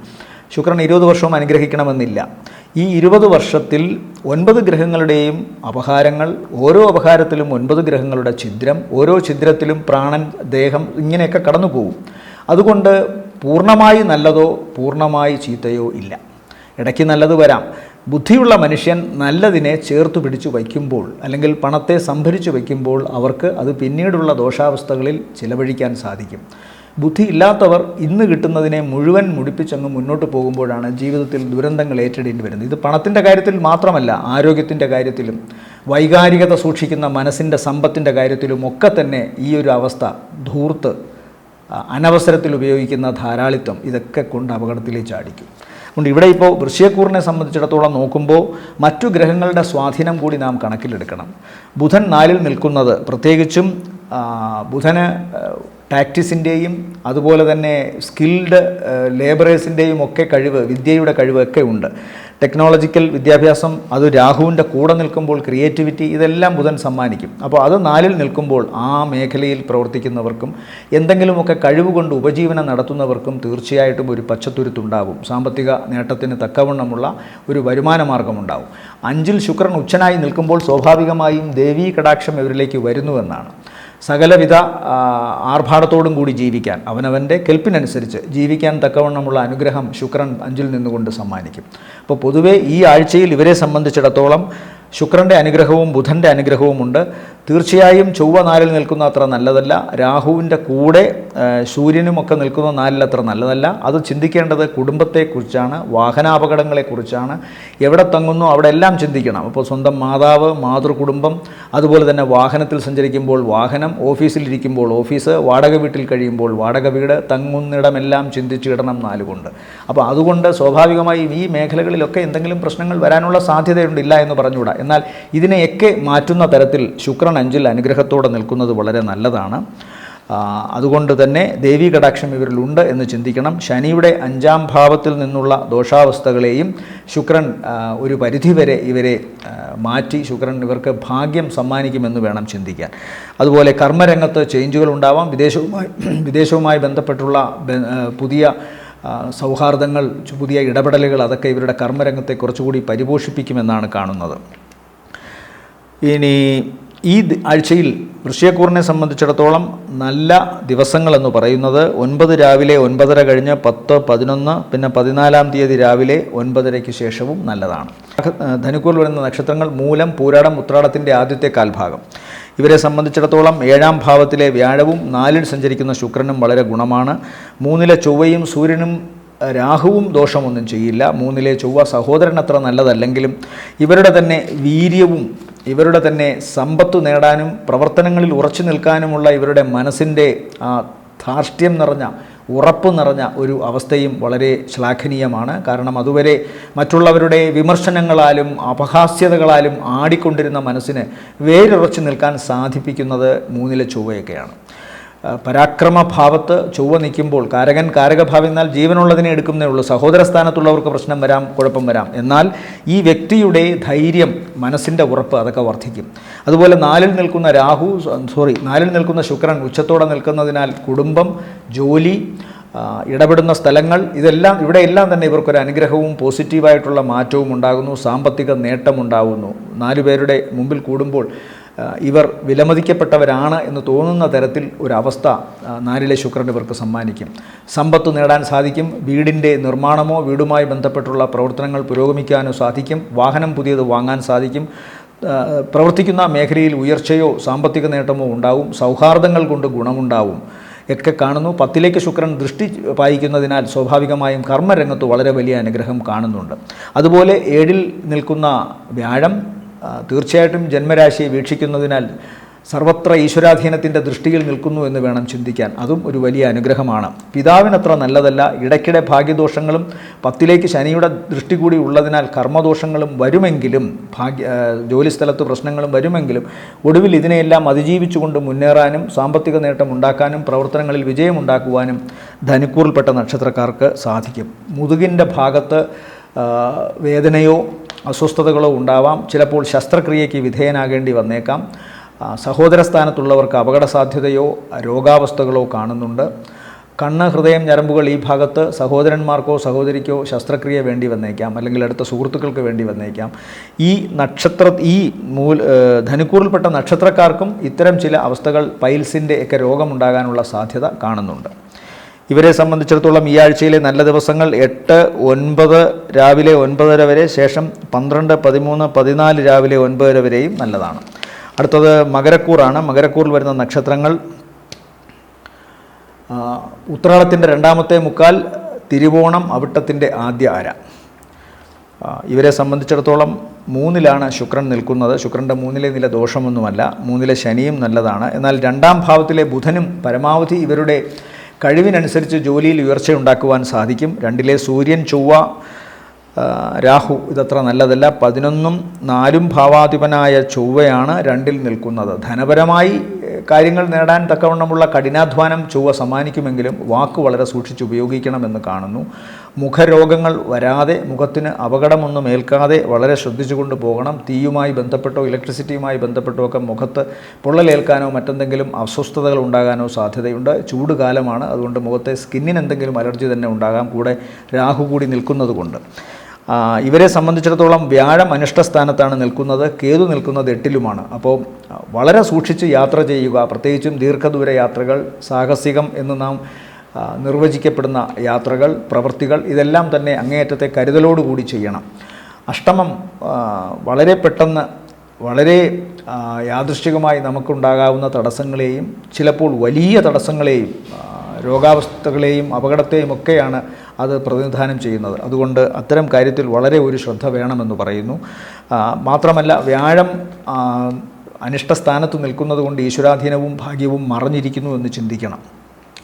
ശുക്രൻ 20 വർഷവും അനുഗ്രഹിക്കണമെന്നില്ല. ഈ 20 വർഷത്തിൽ 9 ഗ്രഹങ്ങളുടെയും അപഹാരങ്ങൾ, ഓരോ അപഹാരത്തിലും 9 ഗ്രഹങ്ങളുടെ ഛിദ്രം, ഓരോ ഛിദ്രത്തിലും പ്രാണൻ, ദേഹം, ഇങ്ങനെയൊക്കെ കടന്നു പോകും. അതുകൊണ്ട് പൂർണ്ണമായി നല്ലതോ പൂർണ്ണമായി ചീത്തയോ ഇല്ല. ഇടയ്ക്ക് നല്ലത് വരാം. ബുദ്ധിയുള്ള മനുഷ്യൻ നല്ലതിനെ ചേർത്തു പിടിച്ചു വയ്ക്കുമ്പോൾ, അല്ലെങ്കിൽ പണത്തെ സംഭരിച്ചു വയ്ക്കുമ്പോൾ അവർക്ക് അത് പിന്നീടുള്ള ദോഷാവസ്ഥകളിൽ ചിലവഴിക്കാൻ സാധിക്കും. ബുദ്ധിയില്ലാത്തവർ ഇന്ന് കിട്ടുന്നതിനെ മുഴുവൻ മുടിപ്പിച്ചങ്ങ് മുന്നോട്ട് പോകുമ്പോഴാണ് ജീവിതത്തിൽ ദുരന്തങ്ങൾ ഏറ്റെടേണ്ടി വരുന്നത്. ഇത് പണത്തിൻ്റെ കാര്യത്തിൽ മാത്രമല്ല, ആരോഗ്യത്തിൻ്റെ കാര്യത്തിലും വൈകാരികത സൂക്ഷിക്കുന്ന മനസ്സിൻ്റെ സമ്പത്തിൻ്റെ കാര്യത്തിലും ഒക്കെ തന്നെ ഈ ഒരു അവസ്ഥ, ധൂർത്ത്, അനവസരത്തിൽ ഉപയോഗിക്കുന്ന ധാരാളിത്വം, ഇതൊക്കെ കൊണ്ട് അപകടത്തിലേക്ക് ചാടിക്കും. അതുകൊണ്ട് ഇവിടെ ഇപ്പോൾ വൃശ്ചികക്കൂറിനെ സംബന്ധിച്ചിടത്തോളം നോക്കുമ്പോൾ മറ്റു ഗ്രഹങ്ങളുടെ സ്വാധീനം കൂടി നാം കണക്കിലെടുക്കണം. ബുധൻ 4-ൽ നിൽക്കുന്നത്, പ്രത്യേകിച്ചും ബുധന് ടാക്ടിസിൻ്റെയും അതുപോലെ തന്നെ സ്കിൽഡ് ലേബറേഴ്സിൻ്റെയും ഒക്കെ കഴിവ്, വിദ്യയുടെ കഴിവൊക്കെ ഉണ്ട്. ടെക്നോളജിക്കൽ വിദ്യാഭ്യാസം, അത് രാഹുവിൻ്റെ കൂടെ നിൽക്കുമ്പോൾ ക്രിയേറ്റിവിറ്റി, ഇതെല്ലാം ബുധൻ സമ്മാനിക്കും. അപ്പോൾ അത് 4-ൽ നിൽക്കുമ്പോൾ ആ മേഖലയിൽ പ്രവർത്തിക്കുന്നവർക്കും എന്തെങ്കിലുമൊക്കെ കഴിവുകൊണ്ട് ഉപജീവനം നടത്തുന്നവർക്കും തീർച്ചയായിട്ടും ഒരു പച്ചത്തുരുത്തുണ്ടാവും. സാമ്പത്തിക നേട്ടത്തിന് തക്കവണ്ണമുള്ള ഒരു വരുമാന മാർഗമുണ്ടാവും. 5-ൽ ശുക്രൻ ഉച്ചനായി നിൽക്കുമ്പോൾ സ്വാഭാവികമായും ദേവീ കടാക്ഷം ഇവരിലേക്ക് വരുന്നുവെന്നാണ്. സകലവിധ ആർഭാടത്തോടും കൂടി ജീവിക്കാൻ, അവനവൻ്റെ കെൽപ്പിനനുസരിച്ച് ജീവിക്കാൻ തക്കവണ്ണമുള്ള അനുഗ്രഹം ശുക്രൻ 5-ൽ നിന്നുകൊണ്ട് സമ്മാനിക്കും. അപ്പോൾ പൊതുവേ ഈ ആഴ്ചയിൽ ഇവരെ സംബന്ധിച്ചിടത്തോളം ശുക്രൻ്റെ അനുഗ്രഹവും ബുധൻ്റെ അനുഗ്രഹവുമുണ്ട്. തീർച്ചയായും ചൊവ്വ 4-ൽ നിൽക്കുന്ന അത്ര നല്ലതല്ല. രാഹുവിൻ്റെ കൂടെ സൂര്യനുമൊക്കെ നിൽക്കുന്ന 4-ൽ അത്ര നല്ലതല്ല. അത് ചിന്തിക്കേണ്ടത് കുടുംബത്തെക്കുറിച്ചാണ്, വാഹനാപകടങ്ങളെക്കുറിച്ചാണ്. എവിടെ തങ്ങുന്നു അവിടെ എല്ലാം ചിന്തിക്കണം. അപ്പോൾ സ്വന്തം മാതാവ്, മാതൃകുടുംബം, അതുപോലെ തന്നെ വാഹനത്തിൽ സഞ്ചരിക്കുമ്പോൾ വാഹനം, ഓഫീസിലിരിക്കുമ്പോൾ ഓഫീസ്, വാടക വീട്ടിൽ കഴിയുമ്പോൾ വാടക വീട്, തങ്ങുന്നിടമെല്ലാം ചിന്തിച്ചിടണം 4 കൊണ്ട്. അപ്പോൾ അതുകൊണ്ട് സ്വാഭാവികമായും ഈ മേഖലകളിലൊക്കെ എന്തെങ്കിലും പ്രശ്നങ്ങൾ വരാനുള്ള സാധ്യതയുണ്ടില്ല എന്ന് പറഞ്ഞുകൂടാ. എന്നാൽ ഇതിനെയൊക്കെ മാറ്റുന്ന തരത്തിൽ ശുക്രൻ 5-ൽ അനുഗ്രഹത്തോടെ നിൽക്കുന്നത് വളരെ നല്ലതാണ്. അതുകൊണ്ട് തന്നെ ദേവീ കടാക്ഷം ഇവരിലുണ്ട് എന്ന് ചിന്തിക്കണം. ശനിയുടെ 5-ാം ഭാവത്തിൽ നിന്നുള്ള ദോഷാവസ്ഥകളെയും ശുക്രൻ ഒരു പരിധിവരെ ഇവരെ മാറ്റി ശുക്രൻ ഇവർക്ക് ഭാഗ്യം സമ്മാനിക്കുമെന്ന് വേണം ചിന്തിക്കാൻ. അതുപോലെ കർമ്മരംഗത്ത് ചേഞ്ചുകൾ ഉണ്ടാവാം. വിദേശവുമായി ബന്ധപ്പെട്ടുള്ള പുതിയ സൗഹാർദ്ദങ്ങൾ, പുതിയ ഇടപെടലുകൾ, അതൊക്കെ ഇവരുടെ കർമ്മരംഗത്തെ കുറച്ചുകൂടി പരിപോഷിപ്പിക്കുമെന്നാണ് കാണുന്നത്. ഇനി ഈ ആഴ്ചയിൽ വൃശ്ചികക്കൂറിനെ സംബന്ധിച്ചിടത്തോളം നല്ല ദിവസങ്ങളെന്ന് പറയുന്നത് 9 രാവിലെ 9:30 കഴിഞ്ഞ് 10, 11, പിന്നെ 14-ാം തീയതി രാവിലെ 9:30 ശേഷവും നല്ലതാണ്. ധനുക്കൂറിൽ വരുന്ന നക്ഷത്രങ്ങൾ മൂലം, പൂരാടം, ഉത്രാടത്തിൻ്റെ ആദ്യത്തെ കാൽഭാഗം. ഇവരെ സംബന്ധിച്ചിടത്തോളം 7-ാം ഭാവത്തിലെ വ്യാഴവും 4-ൽ സഞ്ചരിക്കുന്ന ശുക്രനും വളരെ ഗുണമാണ്. 3-ലെ ചൊവ്വയും സൂര്യനും രാഹുവും ദോഷമൊന്നും ചെയ്യില്ല. 3-ലെ ചൊവ്വ സഹോദരനത്ര നല്ലതല്ലെങ്കിലും ഇവരുടെ തന്നെ വീര്യവും ഇവരുടെ തന്നെ സമ്പത്ത് നേടാനും പ്രവർത്തനങ്ങളിൽ ഉറച്ചു നിൽക്കാനുമുള്ള ഇവരുടെ മനസ്സിൻ്റെ ധാർഷ്ട്യം നിറഞ്ഞ, ഉറപ്പ് നിറഞ്ഞ ഒരു അവസ്ഥയും വളരെ ശ്ലാഘനീയമാണ്. കാരണം അതുവരെ മറ്റുള്ളവരുടെ വിമർശനങ്ങളാലും അപഹാസ്യതകളാലും ആടിക്കൊണ്ടിരുന്ന മനസ്സിന് വേരുറച്ചു നിൽക്കാൻ സാധിപ്പിക്കുന്നത് 3-ലെ ചൊവ്വയൊക്കെയാണ്. പരാക്രമഭാവത്ത് ചൊവ്വ നിൽക്കുമ്പോൾ, കാരകഭാവം എന്നാൽ ജീവനുള്ളതിനെ എടുക്കുന്നേ ഉള്ളൂ. സഹോദര സ്ഥാനത്തുള്ളവർക്ക് പ്രശ്നം വരാം, കുഴപ്പം വരാം. എന്നാൽ ഈ വ്യക്തിയുടെ ധൈര്യം, മനസ്സിൻ്റെ ഉറപ്പ്, അതൊക്കെ വർദ്ധിക്കും. അതുപോലെ 4-ൽ നിൽക്കുന്ന ശുക്രൻ ഉച്ചത്തോടെ നിൽക്കുന്നതിനാൽ കുടുംബം, ജോലി, ഇടപെടുന്ന സ്ഥലങ്ങൾ, ഇവിടെയെല്ലാം തന്നെ ഇവർക്കൊരു അനുഗ്രഹവും പോസിറ്റീവായിട്ടുള്ള മാറ്റവും ഉണ്ടാകുന്നു. സാമ്പത്തിക നേട്ടമുണ്ടാകുന്നു. 4 പേരുടെ മുമ്പിൽ കൂടുമ്പോൾ ഇവർ വിലമതിക്കപ്പെട്ടവരാണ് എന്ന് തോന്നുന്ന തരത്തിൽ ഒരവസ്ഥ 4-ലെ ശുക്രൻ ഇവർക്ക് സമ്മാനിക്കും. സമ്പത്ത് നേടാൻ സാധിക്കും. വീടിൻ്റെ നിർമ്മാണമോ വീടുമായി ബന്ധപ്പെട്ടുള്ള പ്രവർത്തനങ്ങൾ പുരോഗമിക്കാനോ സാധിക്കും. വാഹനം പുതിയത് വാങ്ങാൻ സാധിക്കും. പ്രവർത്തിക്കുന്ന മേഖലയിൽ ഉയർച്ചയോ സാമ്പത്തിക നേട്ടമോ ഉണ്ടാവും. സൗഹാർദ്ദങ്ങൾ കൊണ്ട് ഗുണമുണ്ടാവും ഒക്കെ കാണുന്നു. 10-ലേക്ക് ശുക്രൻ ദൃഷ്ടി പായിക്കുന്നതിനാൽ സ്വാഭാവികമായും കർമ്മരംഗത്ത് വളരെ വലിയ അനുഗ്രഹം കാണുന്നുണ്ട്. അതുപോലെ 7-ൽ നിൽക്കുന്ന വ്യാഴം തീർച്ചയായിട്ടും ജന്മരാശിയെ വീക്ഷിക്കുന്നതിനാൽ സർവത്ര ഈശ്വരാധീനത്തിൻ്റെ ദൃഷ്ടിയിൽ നിൽക്കുന്നു എന്ന് വേണം ചിന്തിക്കാൻ. അതും ഒരു വലിയ അനുഗ്രഹമാണ്. പിതാവിനത്ര നല്ലതല്ല. ഇടയ്ക്കിടെ ഭാഗ്യദോഷങ്ങളും 10ലേക്ക് ശനിയുടെ ദൃഷ്ടി കൂടി ഉള്ളതിനാൽ കർമ്മദോഷങ്ങളും വരുമെങ്കിലും ജോലിസ്ഥലത്ത് പ്രശ്നങ്ങളും വരുമെങ്കിലും ഒടുവിൽ ഇതിനെയെല്ലാം അതിജീവിച്ചുകൊണ്ട് മുന്നേറാനും സാമ്പത്തിക നേട്ടം ഉണ്ടാക്കാനും പ്രവർത്തനങ്ങളിൽ വിജയമുണ്ടാക്കുവാനും ധനുക്കൂറിൽപ്പെട്ട നക്ഷത്രക്കാർക്ക് സാധിക്കും. മുതുകിൻ്റെ ഭാഗത്ത് വേദനയോ അസ്വസ്ഥതകളോ ഉണ്ടാവാം. ചിലപ്പോൾ ശസ്ത്രക്രിയയ്ക്ക് വിധേയനാകേണ്ടി വന്നേക്കാം. സഹോദരസ്ഥാനത്തുള്ളവർക്ക് അപകട സാധ്യതയോ രോഗാവസ്ഥകളോ കാണുന്നുണ്ട്. കണ്ണ്, ഹൃദയം, ഞരമ്പുകൾ ഈ ഭാഗത്ത് സഹോദരന്മാർക്കോ സഹോദരിക്കോ ശസ്ത്രക്രിയ വേണ്ടി വന്നേക്കാം, അല്ലെങ്കിൽ അടുത്ത സുഹൃത്തുക്കൾക്ക് വേണ്ടി വന്നേക്കാം. ഈ ധനുക്കൂറിൽപ്പെട്ട നക്ഷത്രക്കാർക്കും ഇത്തരം ചില അവസ്ഥകൾ, പൈൽസിൻ്റെ ഒക്കെ രോഗമുണ്ടാകാനുള്ള സാധ്യത കാണുന്നുണ്ട്. ഇവരെ സംബന്ധിച്ചിടത്തോളം ഈ ആഴ്ചയിലെ നല്ല ദിവസങ്ങൾ 8, 9 രാവിലെ 9:30 വരെ, ശേഷം 12, 13, 14 രാവിലെ 9:30 വരെയും നല്ലതാണ്. അടുത്തത് മകരക്കൂറാണ്. മകരക്കൂറിൽ വരുന്ന നക്ഷത്രങ്ങൾ ഉത്രാടത്തിൻ്റെ 2ാമത്തെ മുക്കാൽ, തിരുവോണം, അവിട്ടത്തിൻ്റെ ആദ്യ അര. ഇവരെ സംബന്ധിച്ചിടത്തോളം 3ലാണ് ശുക്രൻ നിൽക്കുന്നത്. ശുക്രൻ്റെ 3ലെ നില ദോഷമൊന്നുമല്ല. 3ലെ ശനിയും നല്ലതാണ്. എന്നാൽ 2ാം ഭാവത്തിലെ ബുധനും പരമാവധി ഇവരുടെ കഴിവിനനുസരിച്ച് ജോലിയിൽ ഉയർച്ചയുണ്ടാക്കുവാൻ സാധിക്കും. 2ലെ സൂര്യൻ, ചൊവ്വ, രാഹു ഇതത്ര നല്ലതല്ല. 11ഉം 4ഉം ഭാവാധിപനായ ചൊവ്വയാണ് 2ൽ നിൽക്കുന്നത്. ധനപരമായി കാര്യങ്ങൾ നേടാൻ തക്കവണ്ണമുള്ള കഠിനാധ്വാനം ചൊവ്വ സമ്മാനിക്കുമെങ്കിലും വാക്ക് വളരെ സൂക്ഷിച്ച് ഉപയോഗിക്കണമെന്ന് കാണുന്നു. മുഖരോഗങ്ങൾ വരാതെ, മുഖത്തിന് അപകടമൊന്നും ഏൽക്കാതെ വളരെ ശ്രദ്ധിച്ചുകൊണ്ട് പോകണം. തീയുമായി ബന്ധപ്പെട്ടോ ഇലക്ട്രിസിറ്റിയുമായി ബന്ധപ്പെട്ടോ ഒക്കെ മുഖത്ത് പൊള്ളലേൽക്കാനോ മറ്റെന്തെങ്കിലും അസ്വസ്ഥതകൾ ഉണ്ടാകാനോ സാധ്യതയുണ്ട്. ചൂട് കാലമാണ്, അതുകൊണ്ട് മുഖത്തെ സ്കിന്നിന് എന്തെങ്കിലും അലർജി തന്നെ ഉണ്ടാകാം, കൂടെ രാഹു കൂടി നിൽക്കുന്നത് കൊണ്ട്. ഇവരെ സംബന്ധിച്ചിടത്തോളം വ്യാഴം അനിഷ്ടസ്ഥാനത്താണ് നിൽക്കുന്നത്. കേതു നിൽക്കുന്നത് 8ലുമാണ്. അപ്പോൾ വളരെ സൂക്ഷിച്ച് യാത്ര ചെയ്യുക. പ്രത്യേകിച്ചും ദീർഘദൂര യാത്രകൾ, സാഹസികം എന്ന് നാം നിർവചിക്കപ്പെടുന്ന യാത്രകൾ, പ്രവൃത്തികൾ, ഇതെല്ലാം തന്നെ അങ്ങേയറ്റത്തെ കരുതലോടുകൂടി ചെയ്യണം. അഷ്ടമം വളരെ പെട്ടെന്ന്, വളരെ യാദൃശ്ചികമായി നമുക്കുണ്ടാകാവുന്ന തടസ്സങ്ങളെയും ചിലപ്പോൾ വലിയ തടസ്സങ്ങളെയും രോഗാവസ്ഥകളെയും അപകടത്തെയും ഒക്കെയാണ് അത് പ്രതിനിധാനം ചെയ്യുന്നത്. അതുകൊണ്ട് അത്തരം കാര്യത്തിൽ വളരെ ഒരു ശ്രദ്ധ വേണമെന്ന് പറയുന്നു. മാത്രമല്ല വ്യാഴം അനിഷ്ടസ്ഥാനത്ത് നിൽക്കുന്നത് കൊണ്ട് ഈശ്വരാധീനവും ഭാഗ്യവും മറഞ്ഞിരിക്കുന്നു എന്ന് ചിന്തിക്കണം.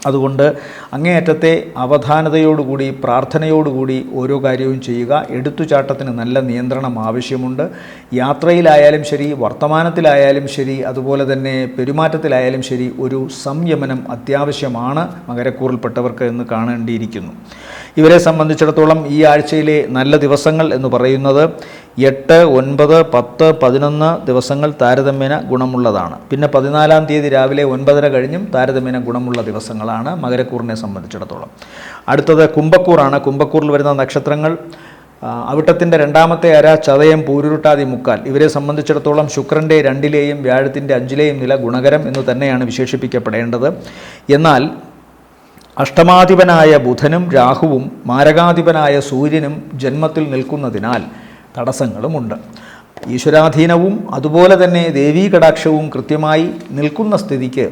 അതുകൊണ്ട് അങ്ങേയറ്റത്തെ അവധാനതയോടുകൂടി, പ്രാർത്ഥനയോടുകൂടി ഓരോ കാര്യവും ചെയ്യുക. എടുത്തുചാട്ടത്തിന് നല്ല നിയന്ത്രണം ആവശ്യമുണ്ട്. യാത്രയിലായാലും ശരി, വർത്തമാനത്തിലായാലും ശരി, അതുപോലെ തന്നെ പെരുമാറ്റത്തിലായാലും ശരി, ഒരു സംയമനം അത്യാവശ്യമാണ് മകരക്കൂറിൽപ്പെട്ടവർക്ക് എന്ന് കാണേണ്ടിയിരിക്കുന്നു. ഇവരെ സംബന്ധിച്ചിടത്തോളം ഈ ആഴ്ചയിലെ നല്ല ദിവസങ്ങൾ എന്ന് പറയുന്നത് 8, 9, 10, 11 ദിവസങ്ങൾ താരതമ്യേന ഗുണമുള്ളതാണ്. പിന്നെ 14-ാം തീയതി രാവിലെ 9:30 കഴിഞ്ഞും താരതമ്യേന ഗുണമുള്ള ദിവസങ്ങളാണ് മകരക്കൂറിനെ സംബന്ധിച്ചിടത്തോളം. അടുത്തത് കുംഭക്കൂറാണ്. കുംഭക്കൂറിൽ വരുന്ന നക്ഷത്രങ്ങൾ അവിട്ടത്തിൻ്റെ 2ാമത്തെ അര, ചതയം, പൂരുരുട്ടാതി, മുക്കാൽ. ഇവരെ സംബന്ധിച്ചിടത്തോളം ശുക്രൻ്റെ 2ലെയും വ്യാഴത്തിൻ്റെ 5ലെയും നില ഗുണകരം എന്ന് തന്നെയാണ് വിശേഷിപ്പിക്കപ്പെടേണ്ടത്. എന്നാൽ അഷ്ടമാധിപനായ ബുധനും രാഹുവും മാരകാധിപനായ സൂര്യനും ജന്മത്തിൽ നിൽക്കുന്നതിനാൽ തടസ്സങ്ങളുമുണ്ട്. ഈശ്വരാധീനവും അതുപോലെ തന്നെ ദേവീ കടാക്ഷവും കൃത്യമായി നിൽക്കുന്ന സ്ഥിതിക്ക്